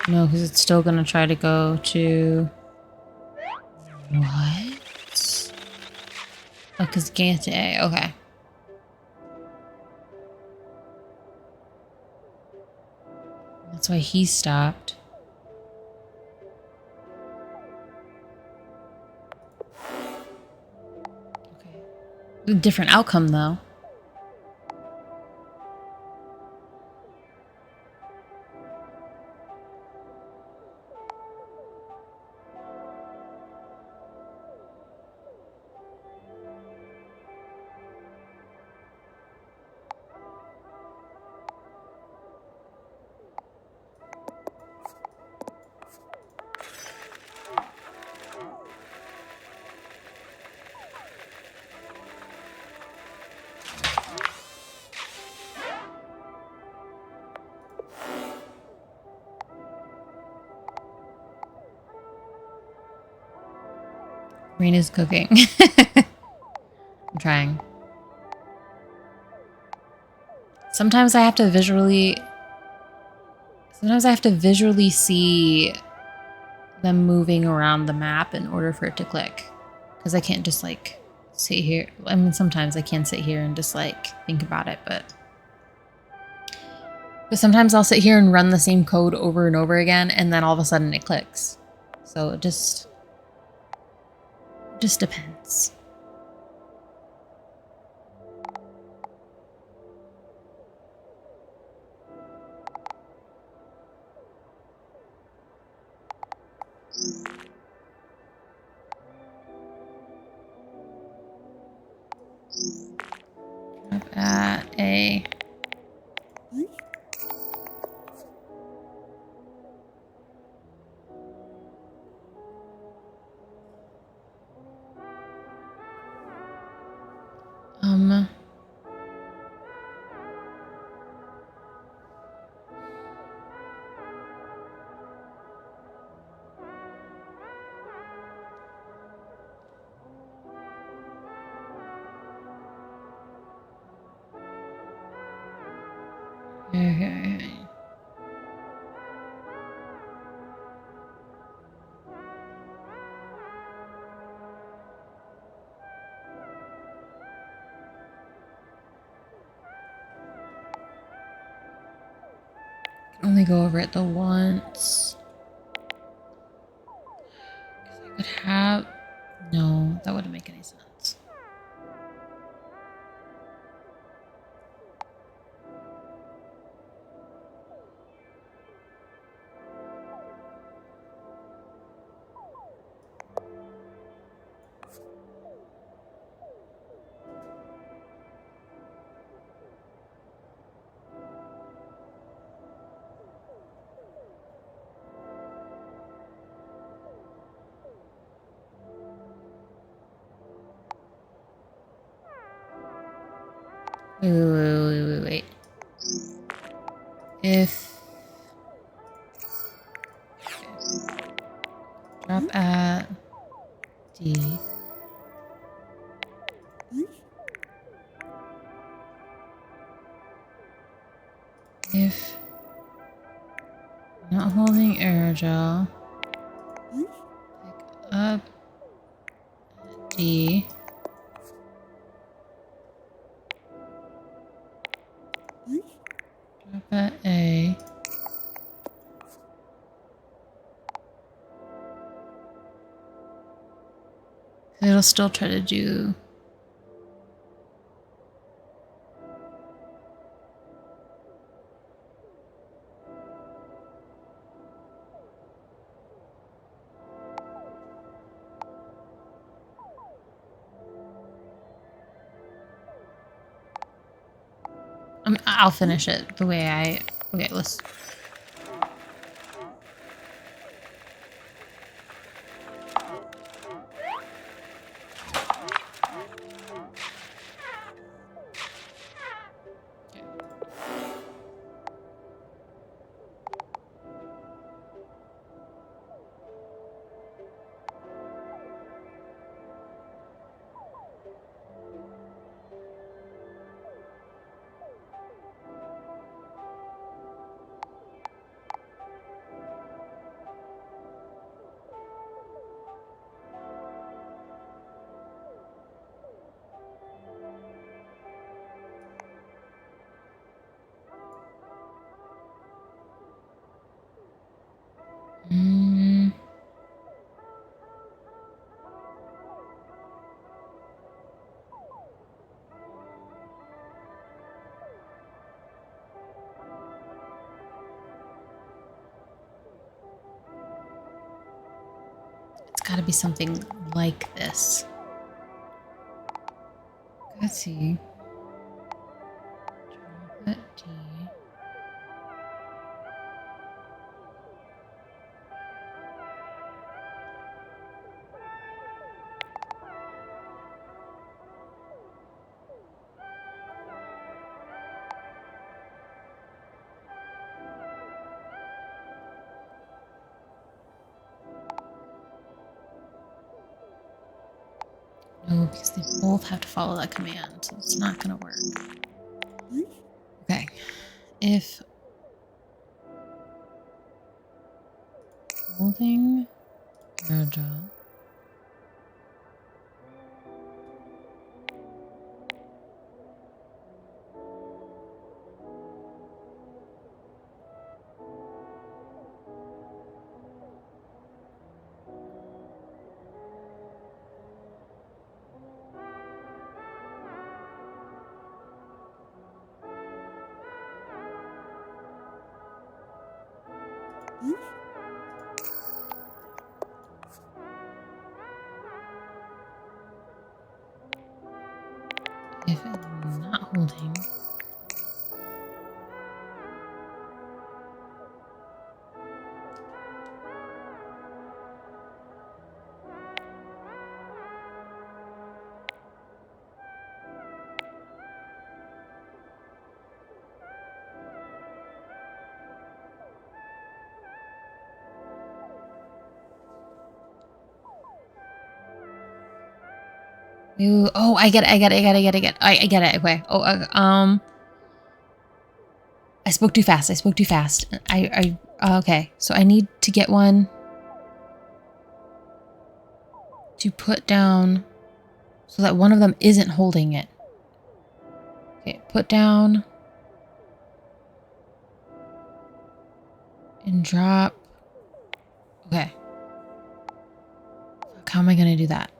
No, because it's still gonna try to go to... What? Oh, because it can't to A. Okay. That's why he stopped. Okay. Different outcome, though. Rena's cooking. I'm trying. Sometimes I have to visually see them moving around the map in order for it to click. Because I can't just like sit here. I mean, sometimes I can sit here and just like think about it, but sometimes I'll sit here and run the same code over and over again, and then all of a sudden it clicks. So it just depends. Up at A. Okay. Only go over it the once. 'Cause I could have... No, that wouldn't make any sense. Wait. If... Okay. Drop at D. If not holding aerogel, pick up D. Drop at A. It'll still try to do... I'll finish it the way I... Okay, let's... It's gotta be something like this. Let's see. Drop at D. No, because they both have to follow that command, so it's not gonna work. Okay. If holding aerogel. If it's not holding. Ooh, oh, I get it. I get it. Okay. Oh, I spoke too fast. Okay. So I need to get one to put down so that one of them isn't holding it. Okay, put down. and drop. Okay. Fuck, how am I gonna do that?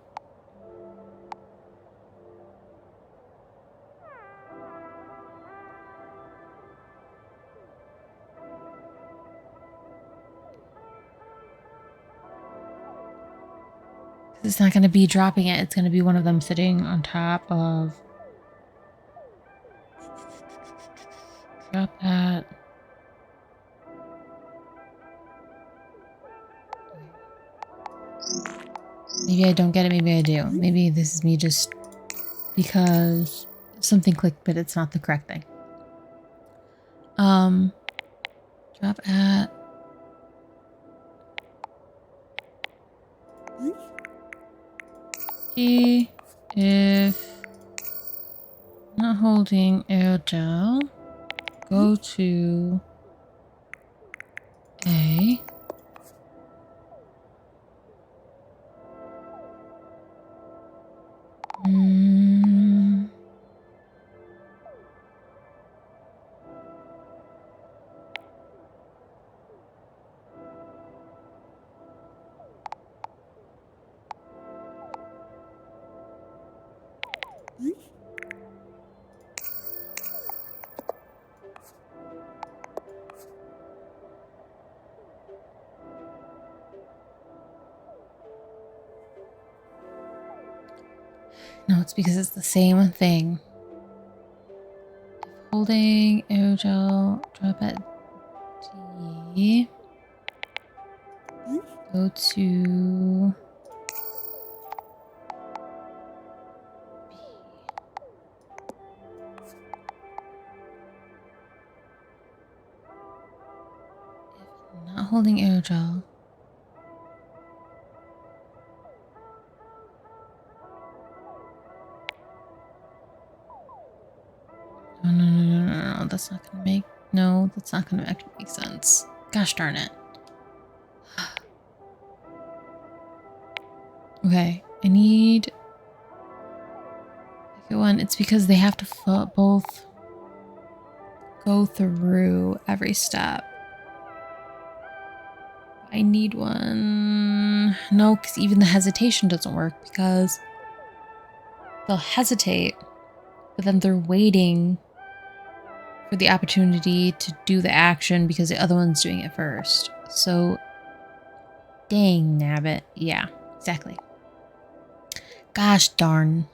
It's not gonna be dropping it. It's gonna be one of them sitting on top of. Drop that. Maybe I don't get it. Maybe I do. Maybe this is me just because something clicked, but it's not the correct thing. Drop at. E if not holding aerogel, go to A. No, it's because it's the same thing. Holding aerogel, drop at D. Go to B. If not holding aerogel. No, that's not gonna make, no, that's not gonna actually make sense. Gosh darn it. Okay, I need one. It's because they have to both go through every step. I need one. No, because even the hesitation doesn't work because they'll hesitate, but then they're waiting for the opportunity to do the action because the other one's doing it first. So, dang nabbit. Yeah, exactly. Gosh darn.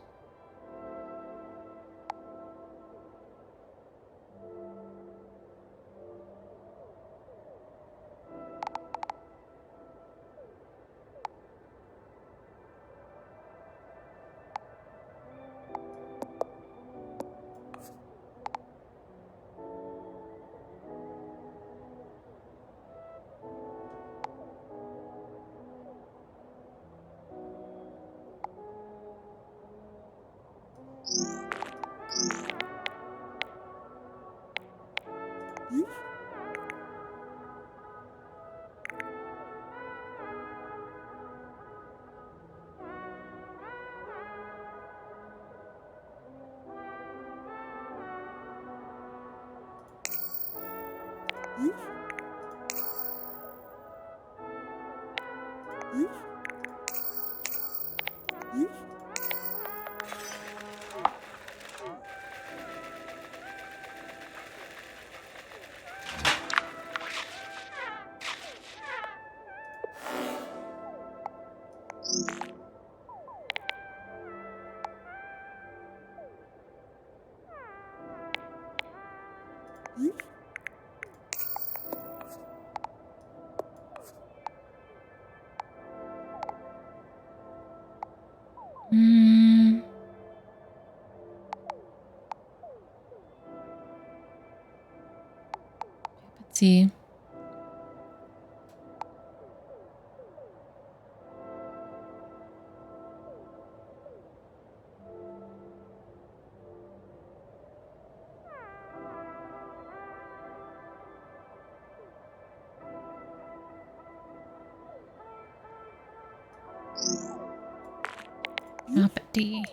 Let's see. Drop at D.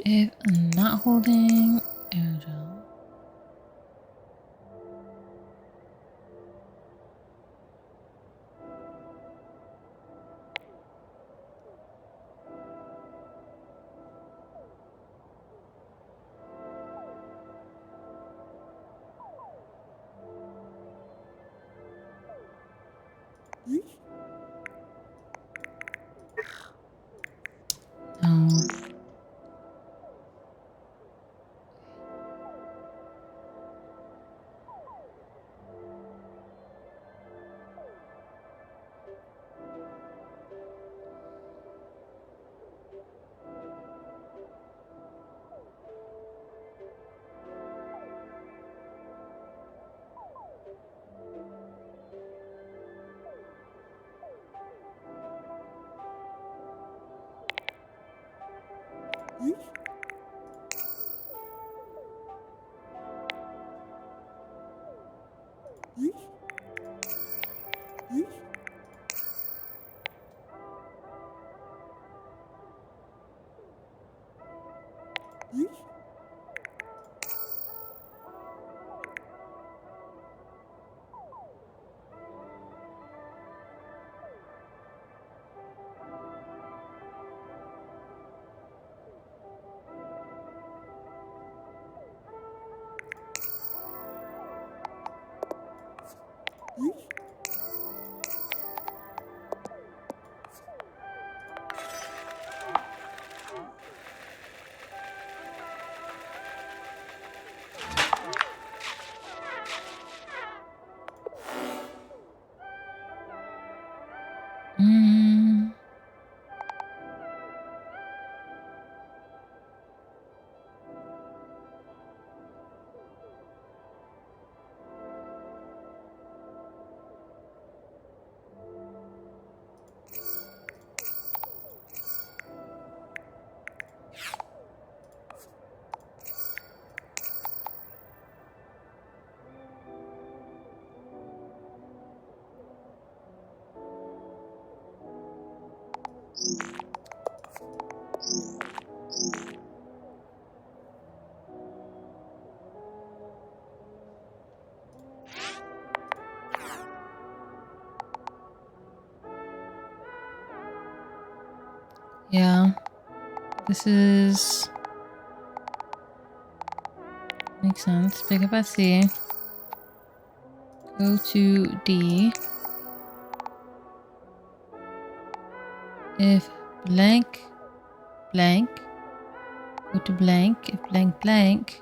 If I'm not holding aerogel. No. Mm. Yeah. This is... Makes sense. Pick up at C. Go to D. If blank, blank. Go to blank. If blank, blank.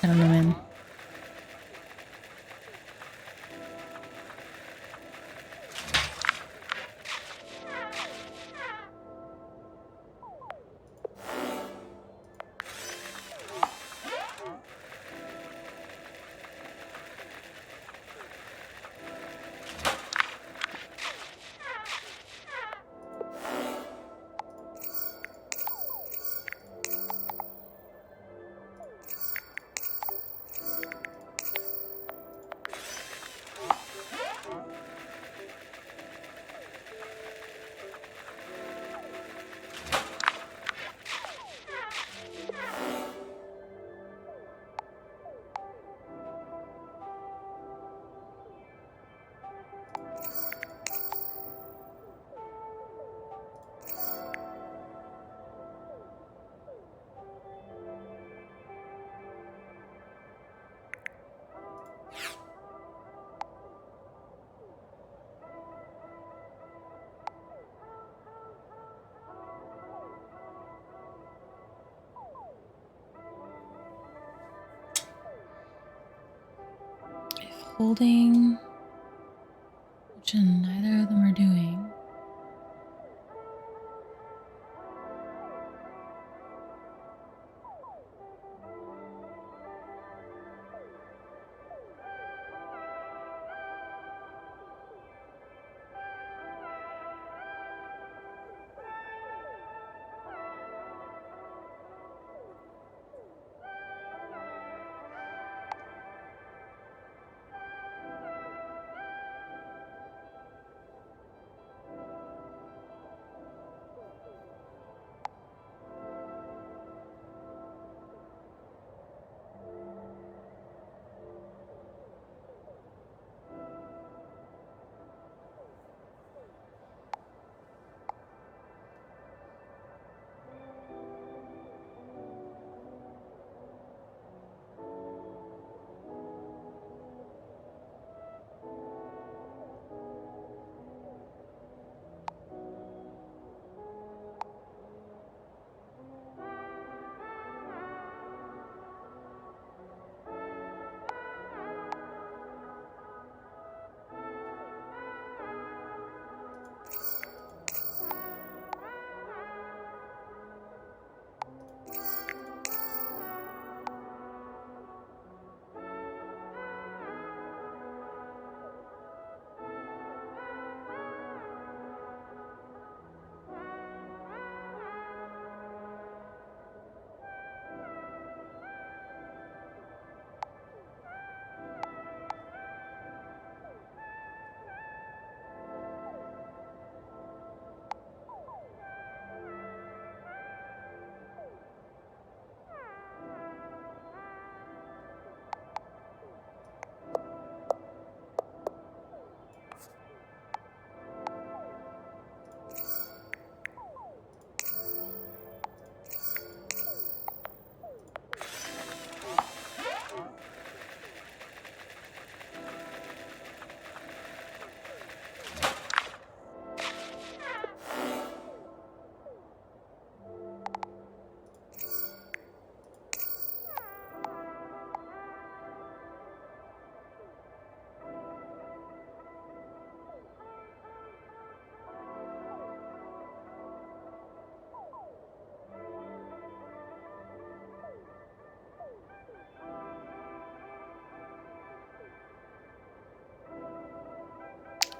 I don't know, man. holding, which neither of them are doing.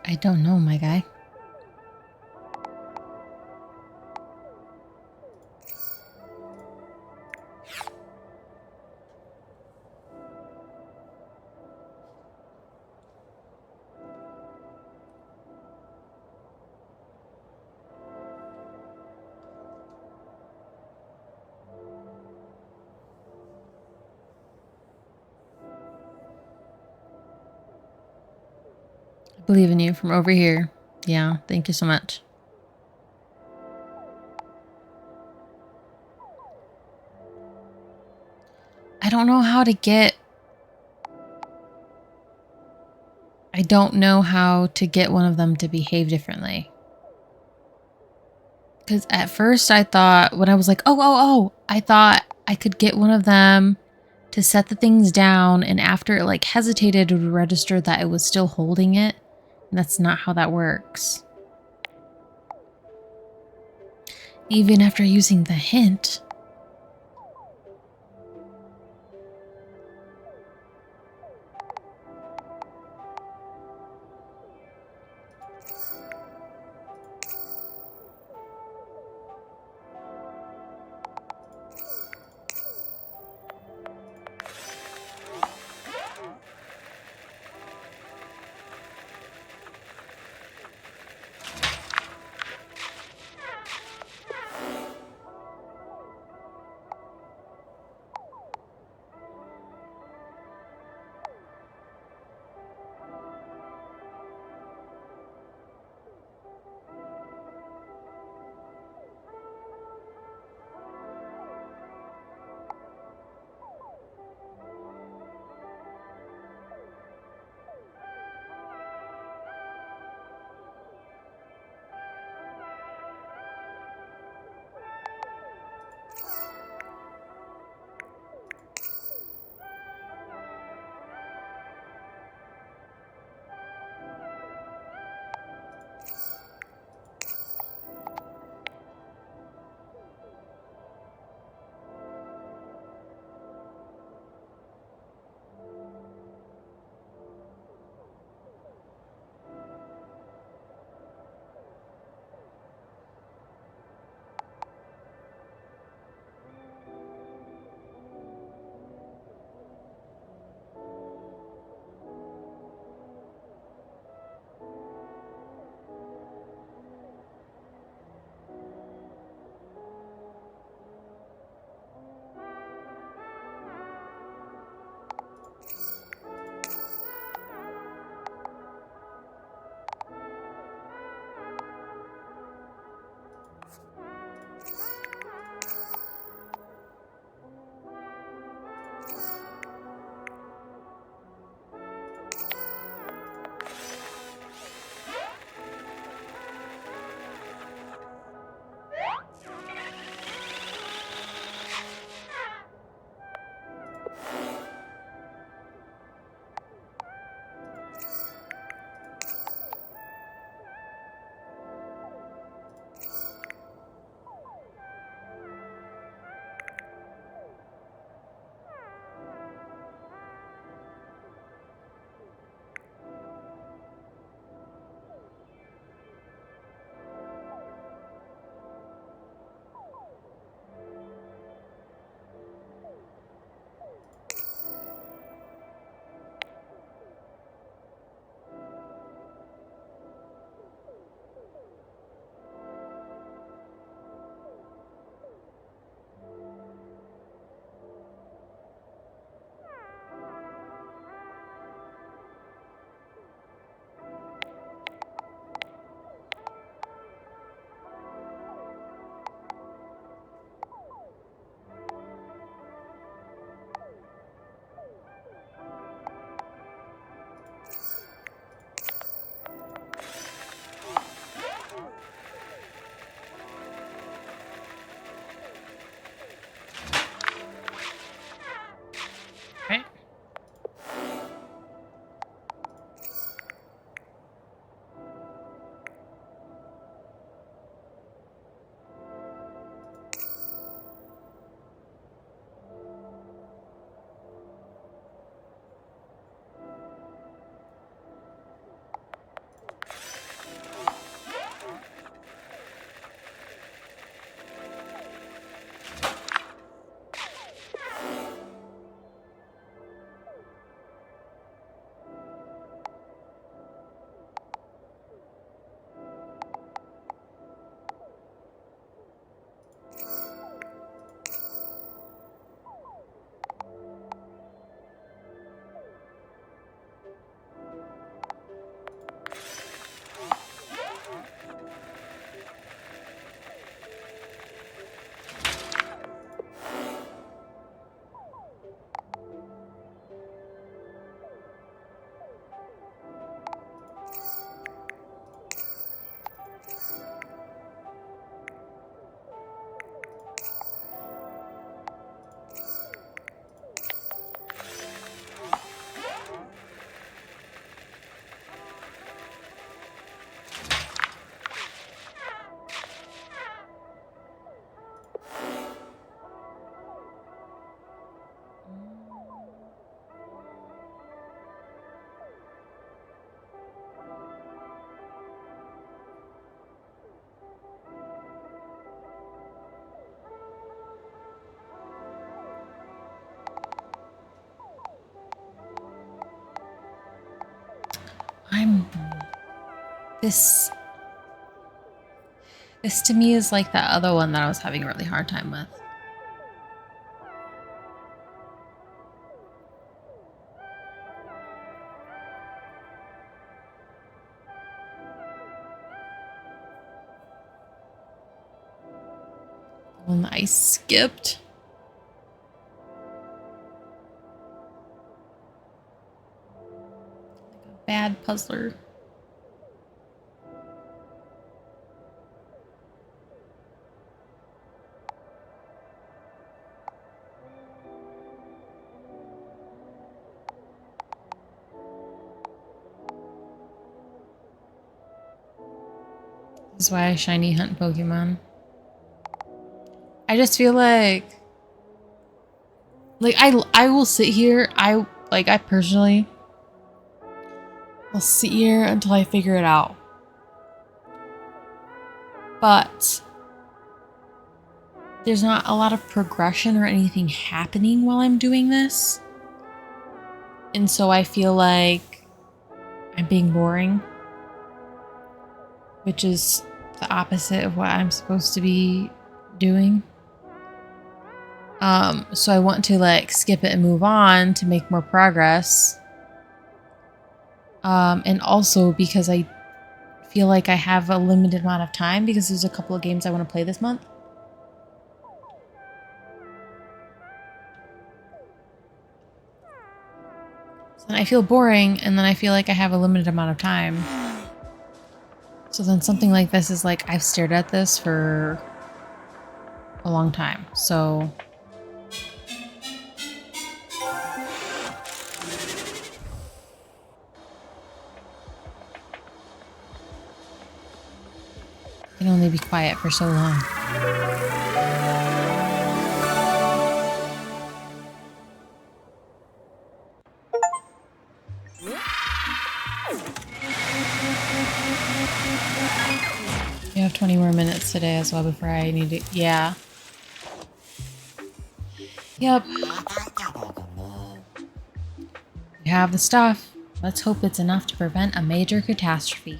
I don't know, my guy. I believe in you from over here. Yeah, thank you so much. I don't know how to get... I don't know how to get one of them to behave differently. Because at first I thought, when I was like, oh, I thought I could get one of them to set the things down, and after it like hesitated, it would register that it was still holding it. And that's not how that works. Even after using the hint. This to me is like that other one that I was having a really hard time with. The one that I skipped. Like a bad puzzler. This is why I shiny hunt Pokemon. I just feel like I will sit here. I personally will sit here until I figure it out. But there's not a lot of progression or anything happening while I'm doing this. And so I feel like I'm being boring, which is the opposite of what I'm supposed to be doing. So I want to like skip it and move on to make more progress. And also because I feel like I have a limited amount of time because there's a couple of games I want to play this month. So then I feel boring, and then I feel like I have a limited amount of time. So then something like this is like, I've stared at this for a long time. So I can only be quiet for so long. You have 20 more minutes today as well before I need to... Yeah. Yep. You have the stuff. Let's hope it's enough to prevent a major catastrophe.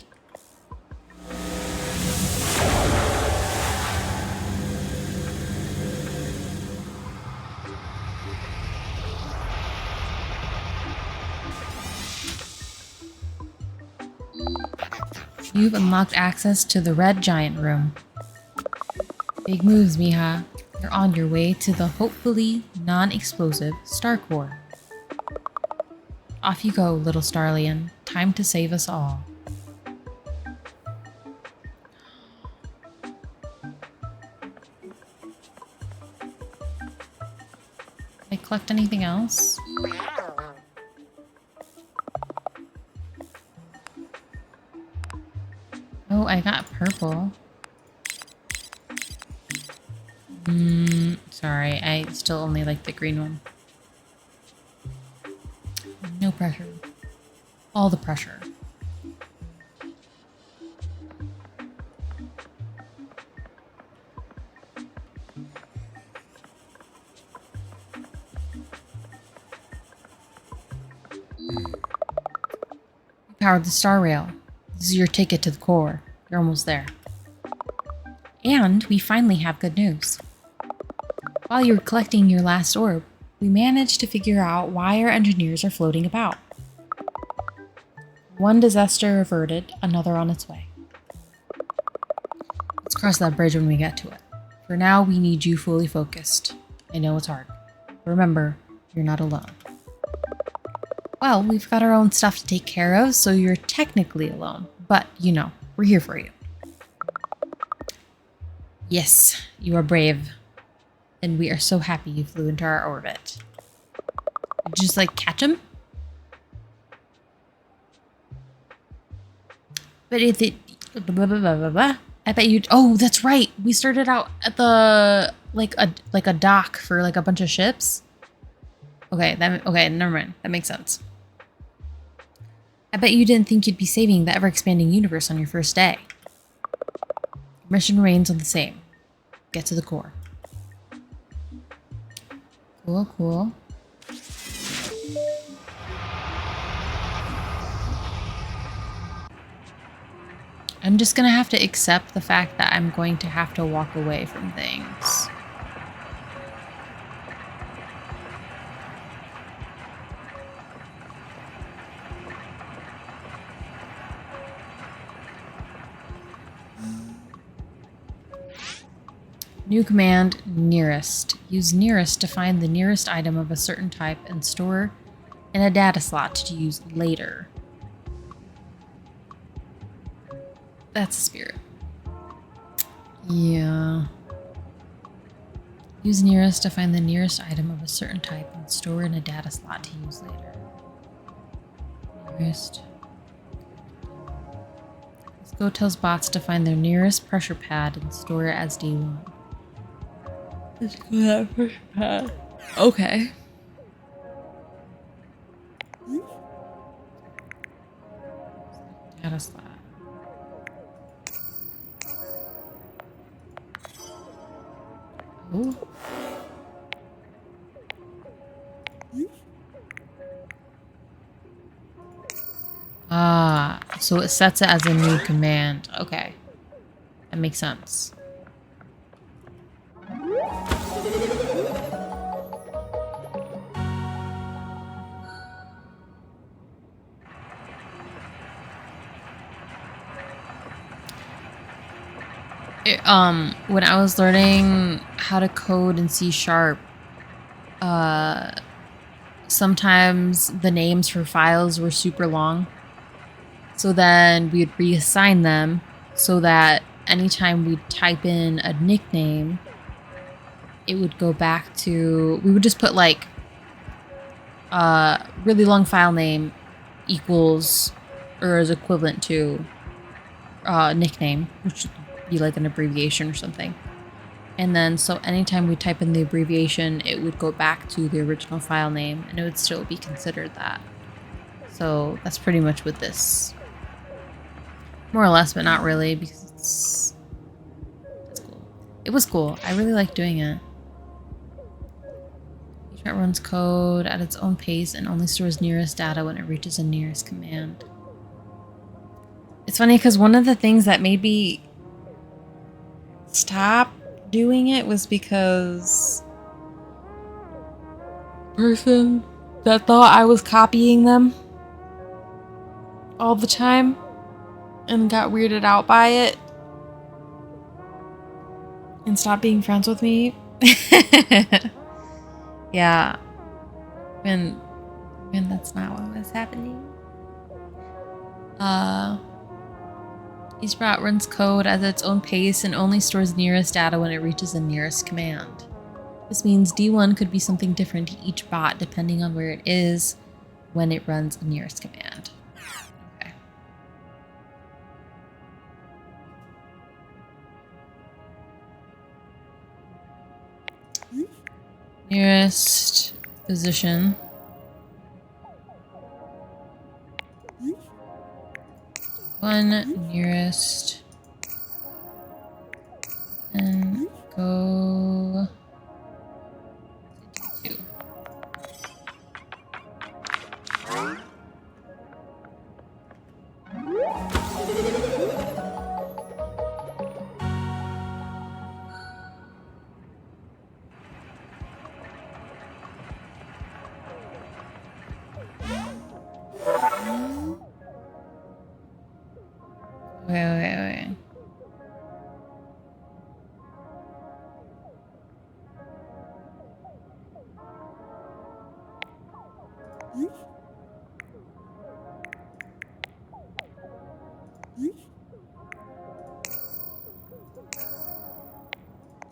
You've unlocked access to the Red Giant Room. Big moves, Miha. You're on your way to the hopefully non-explosive Star Core. Off you go, little Starlian. Time to save us all. Did I collect anything else? Oh, I got purple. Sorry, I still only like the green one. No pressure. All the pressure. You powered the Star Rail. This is your ticket to the core. You're almost there. And we finally have good news. While you were collecting your last orb, we managed to figure out why our engineers are floating about. One disaster averted, another on its way. Let's cross that bridge when we get to it. For now, we need you fully focused. I know it's hard. Remember, you're not alone. Well, we've got our own stuff to take care of, so you're technically alone. But, you know, we're here for you. Yes, you are brave. And we are so happy you flew into our orbit. Just like catch him? But if it... Blah, blah, blah, blah, blah. I bet you... Oh, that's right. We started out at the... Like a dock for like a bunch of ships. Okay, okay, never mind. That makes sense. I bet you didn't think you'd be saving the ever-expanding universe on your first day. Your mission remains on the same. Get to the core. Cool, cool. I'm just gonna have to accept the fact that I'm going to have to walk away from things. New command, nearest. Use nearest to find the nearest item of a certain type and store in a data slot to use later. That's a spirit. Yeah. Use nearest to find the nearest item of a certain type and store in a data slot to use later. Nearest. This Go tells bots to find their nearest pressure pad and store it as D1. Let's go to that pressure pad. Okay. Data slot. Oh. Ah, so it sets it as a new command. Okay. That makes sense. When I was learning how to code in C#, sometimes the names for files were super long. So then we'd reassign them so that anytime we'd type in a nickname, it would go back to, we would just put like really long file name equals or is equivalent to nickname, which would be like an abbreviation or something. And then so anytime we type in the abbreviation, it would go back to the original file name and it would still be considered that. So that's pretty much what this, more or less, but not really, because it's cool. It was cool. I really liked doing it. Each runs code at its own pace and only stores nearest data when it reaches a nearest command. It's funny because one of the things that made me stop doing it was because person that thought I was copying them all the time and got weirded out by it and stopped being friends with me. Yeah. When that's not what was happening. Each bot runs code at its own pace and only stores nearest data when it reaches the nearest command. This means D1 could be something different to each bot depending on where it is when it runs the nearest command. Okay. Nearest position. One nearest and go to 2.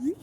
Wait.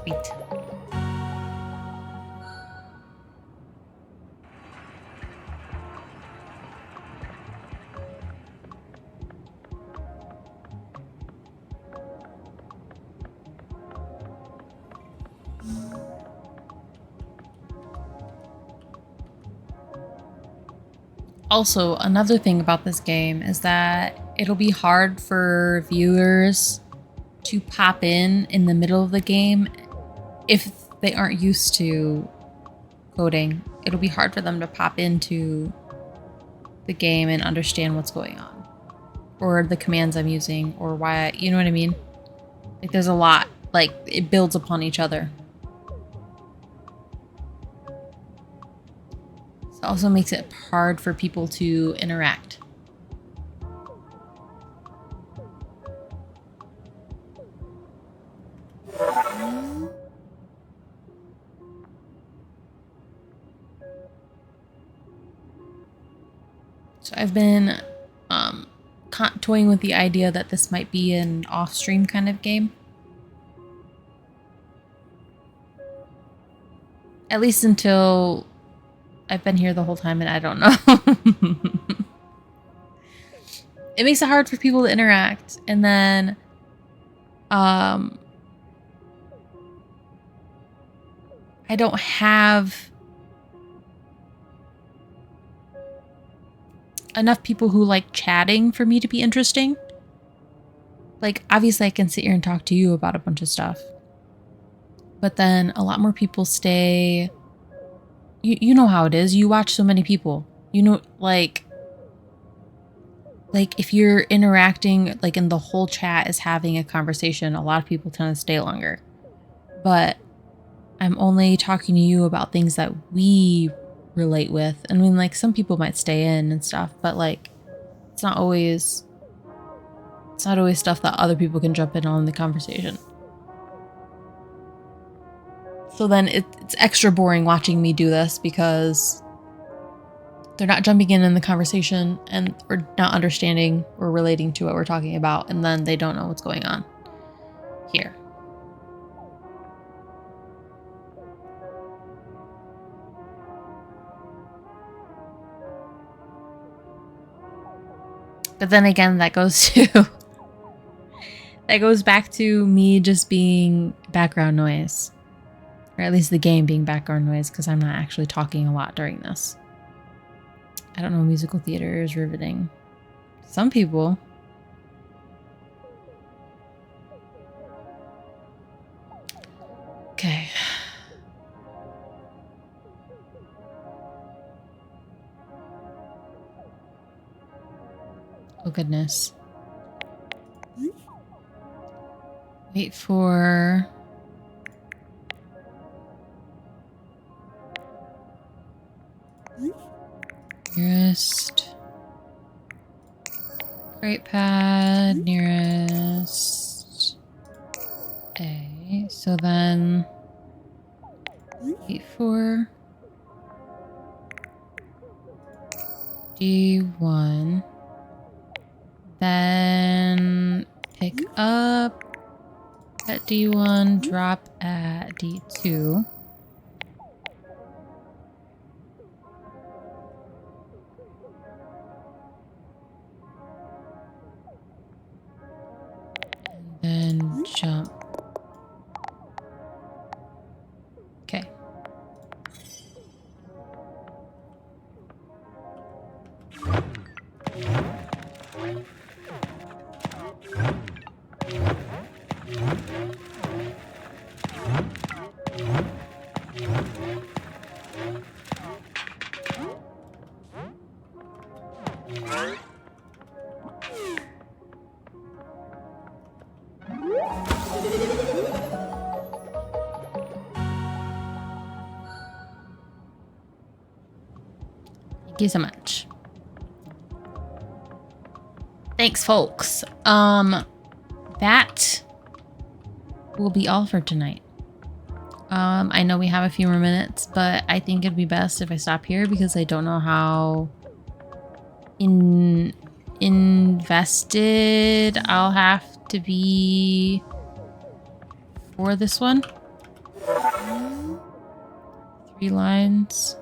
Sweet. Also, another thing about this game is that it'll be hard for viewers to pop in the middle of the game if they aren't used to coding. It'll be hard for them to pop into the game and understand what's going on, or the commands I'm using, or why, you know what I mean? Like, there's a lot, like, it builds upon each other. It also makes it hard for people to interact. So I've been toying with the idea that this might be an off-stream kind of game. At least until I've been here the whole time and I don't know. It makes it hard for people to interact. And then I don't have enough people who like chatting for me to be interesting. Like, obviously I can sit here and talk to you about a bunch of stuff, but then a lot more people stay. You know how it is. You watch so many people, you know, like if you're interacting, like, and the whole chat is having a conversation, a lot of people tend to stay longer. But I'm only talking to you about things that we relate with. I mean, like, some people might stay in and stuff, but like, it's not always stuff that other people can jump in on the conversation. So then it's extra boring watching me do this because they're not jumping in the conversation and or not understanding or relating to what we're talking about, and then they don't know what's going on here. But then again, that goes back to me just being background noise. Or at least the game being background noise, because I'm not actually talking a lot during this. I don't know, musical theater is riveting. Some people. Okay. Oh goodness. Wait for... nearest crate pad, nearest A. So then wait for D1. Then pick up at D1, drop at D2. And jump. Okay. Thank you so much. Thanks, folks. That will be all for tonight. I know we have a few more minutes, but I think it'd be best if I stop here because I don't know how invested I'll have to be for this one. 3 lines.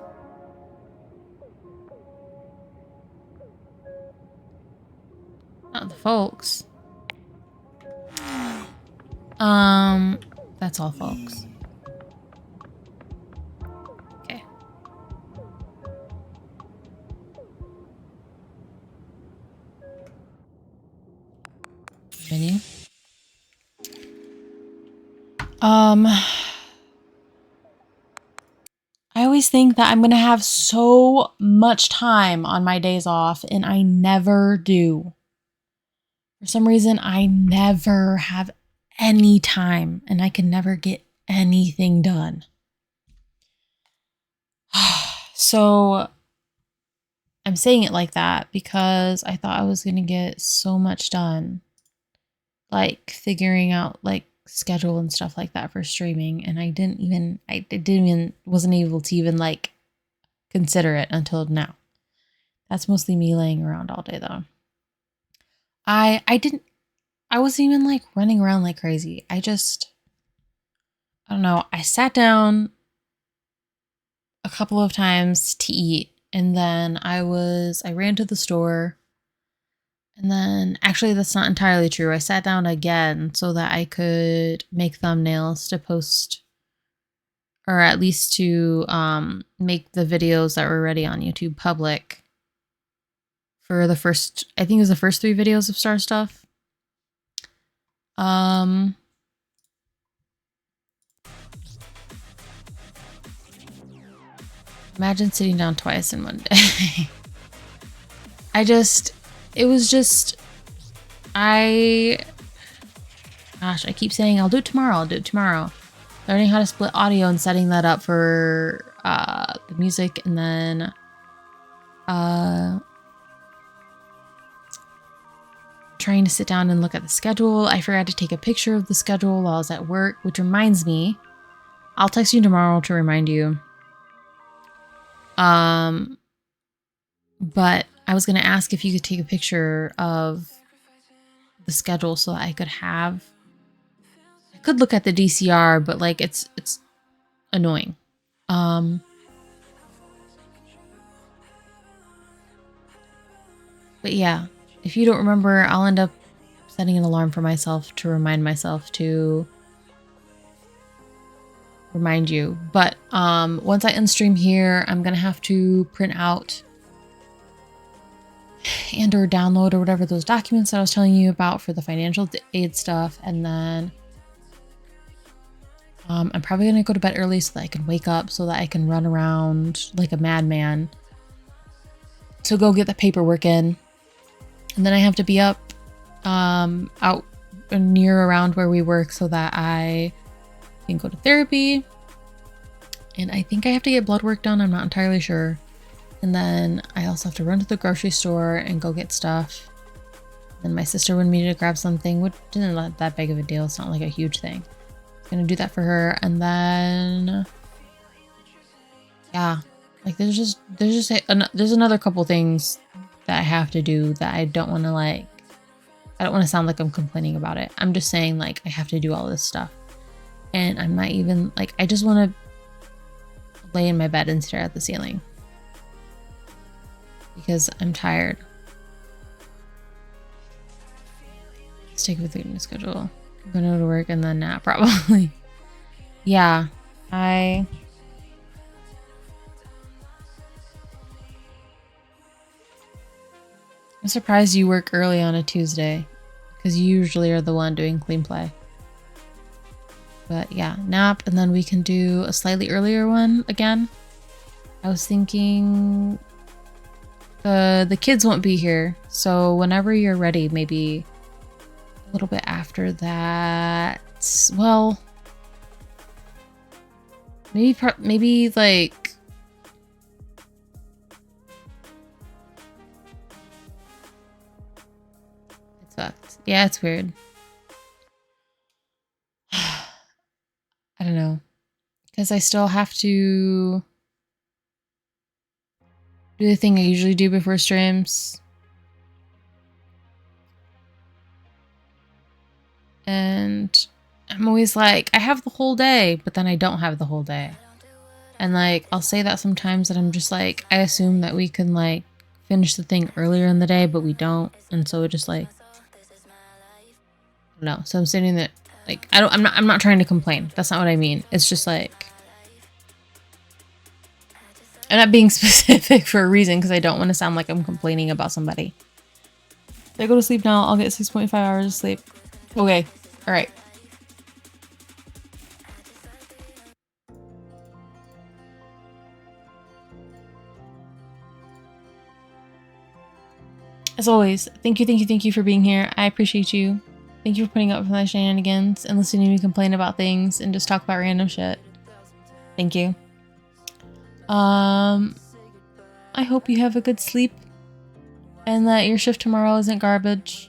Not the folks. That's all, folks. Okay. Menu. I always think that I'm going to have so much time on my days off, and I never do. For some reason, I never have any time, and I can never get anything done. So I'm saying it like that because I thought I was going to get so much done, like figuring out like schedule and stuff like that for streaming, and I wasn't able to even like consider it until now. That's mostly me laying around all day though. I wasn't even like running around like crazy. I don't know. I sat down a couple of times to eat, and then I ran to the store. And then, actually, that's not entirely true. I sat down again so that I could make thumbnails to post, or at least to make the videos that were already on YouTube public for the first, I think it was the first 3 videos of Star Stuff. Imagine sitting down twice in one day. I keep saying I'll do it tomorrow. Learning how to split audio and setting that up for the music, and then trying to sit down and look at the schedule. I forgot to take a picture of the schedule while I was at work, which reminds me, I'll text you tomorrow to remind you. But I was going to ask if you could take a picture of the schedule so that I could look at the DCR, but like it's annoying. But yeah, if you don't remember, I'll end up setting an alarm for myself to remind myself to remind you. But once I unstream here, I'm gonna have to print out and or download or whatever those documents that I was telling you about for the financial aid stuff, and then I'm probably gonna go to bed early so that I can wake up, so that I can run around like a madman to go get the paperwork in. And then I have to be up out near around where we work so that I can go to therapy. And I think I have to get blood work done. I'm not entirely sure. And then I also have to run to the grocery store and go get stuff. And my sister wanted me to grab something, which isn't that big of a deal. It's not like a huge thing. I'm gonna do that for her. And then, yeah, like there's another couple things that I have to do that I don't want to I don't want to sound like I'm complaining about it. I'm just saying like I have to do all this stuff. And I'm not even like, I just want to lay in my bed and stare at the ceiling because I'm tired. Let's take with the schedule. I'm gonna go to work and then nap probably. Yeah, I'm surprised you work early on a Tuesday because you usually are the one doing clean play. But yeah, nap, and then we can do a slightly earlier one again. I was thinking the kids won't be here, so whenever you're ready, maybe a little bit after that. Well, maybe like it sucks. Yeah, it's weird. I don't know, because I still have to do the thing I usually do before streams. And I'm always like, I have the whole day, but then I don't have the whole day. And like, I'll say that sometimes that I'm just like, I assume that we can like finish the thing earlier in the day, but we don't. And so it just like, no. So I'm sitting there like, I'm not trying to complain. That's not what I mean. It's just like, I'm not being specific for a reason because I don't want to sound like I'm complaining about somebody. I go to sleep now, I'll get 6.5 hours of sleep. Okay. Alright. As always, thank you for being here. I appreciate you. Thank you for putting up with my shenanigans and listening to me complain about things and just talk about random shit. Thank you. I hope you have a good sleep and that your shift tomorrow isn't garbage.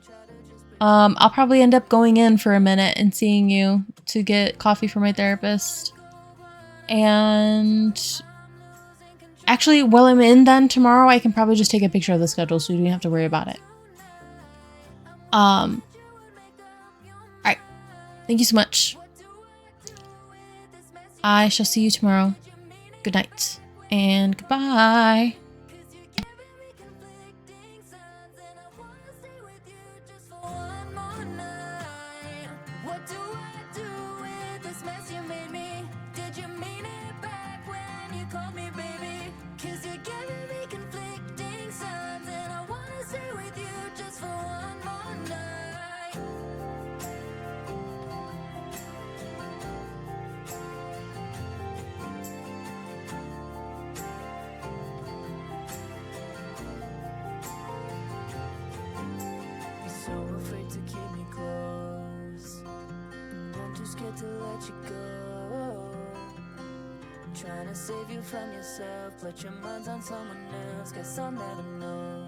I'll probably end up going in for a minute and seeing you to get coffee for my therapist. And actually, while I'm in then tomorrow, I can probably just take a picture of the schedule so you don't have to worry about it. Alright. Thank you so much. I shall see you tomorrow. Good night and goodbye. What do I do with this mess you made me? Did you mean it back when you called me baby? 'Cause you're giving me conflicting signs, and I wanna stay with you just for one more night. You're so afraid to keep me close, and I'm too scared to let you go. I'm trying to save you from yourself, but your mind's on someone else. Guess I'll never know.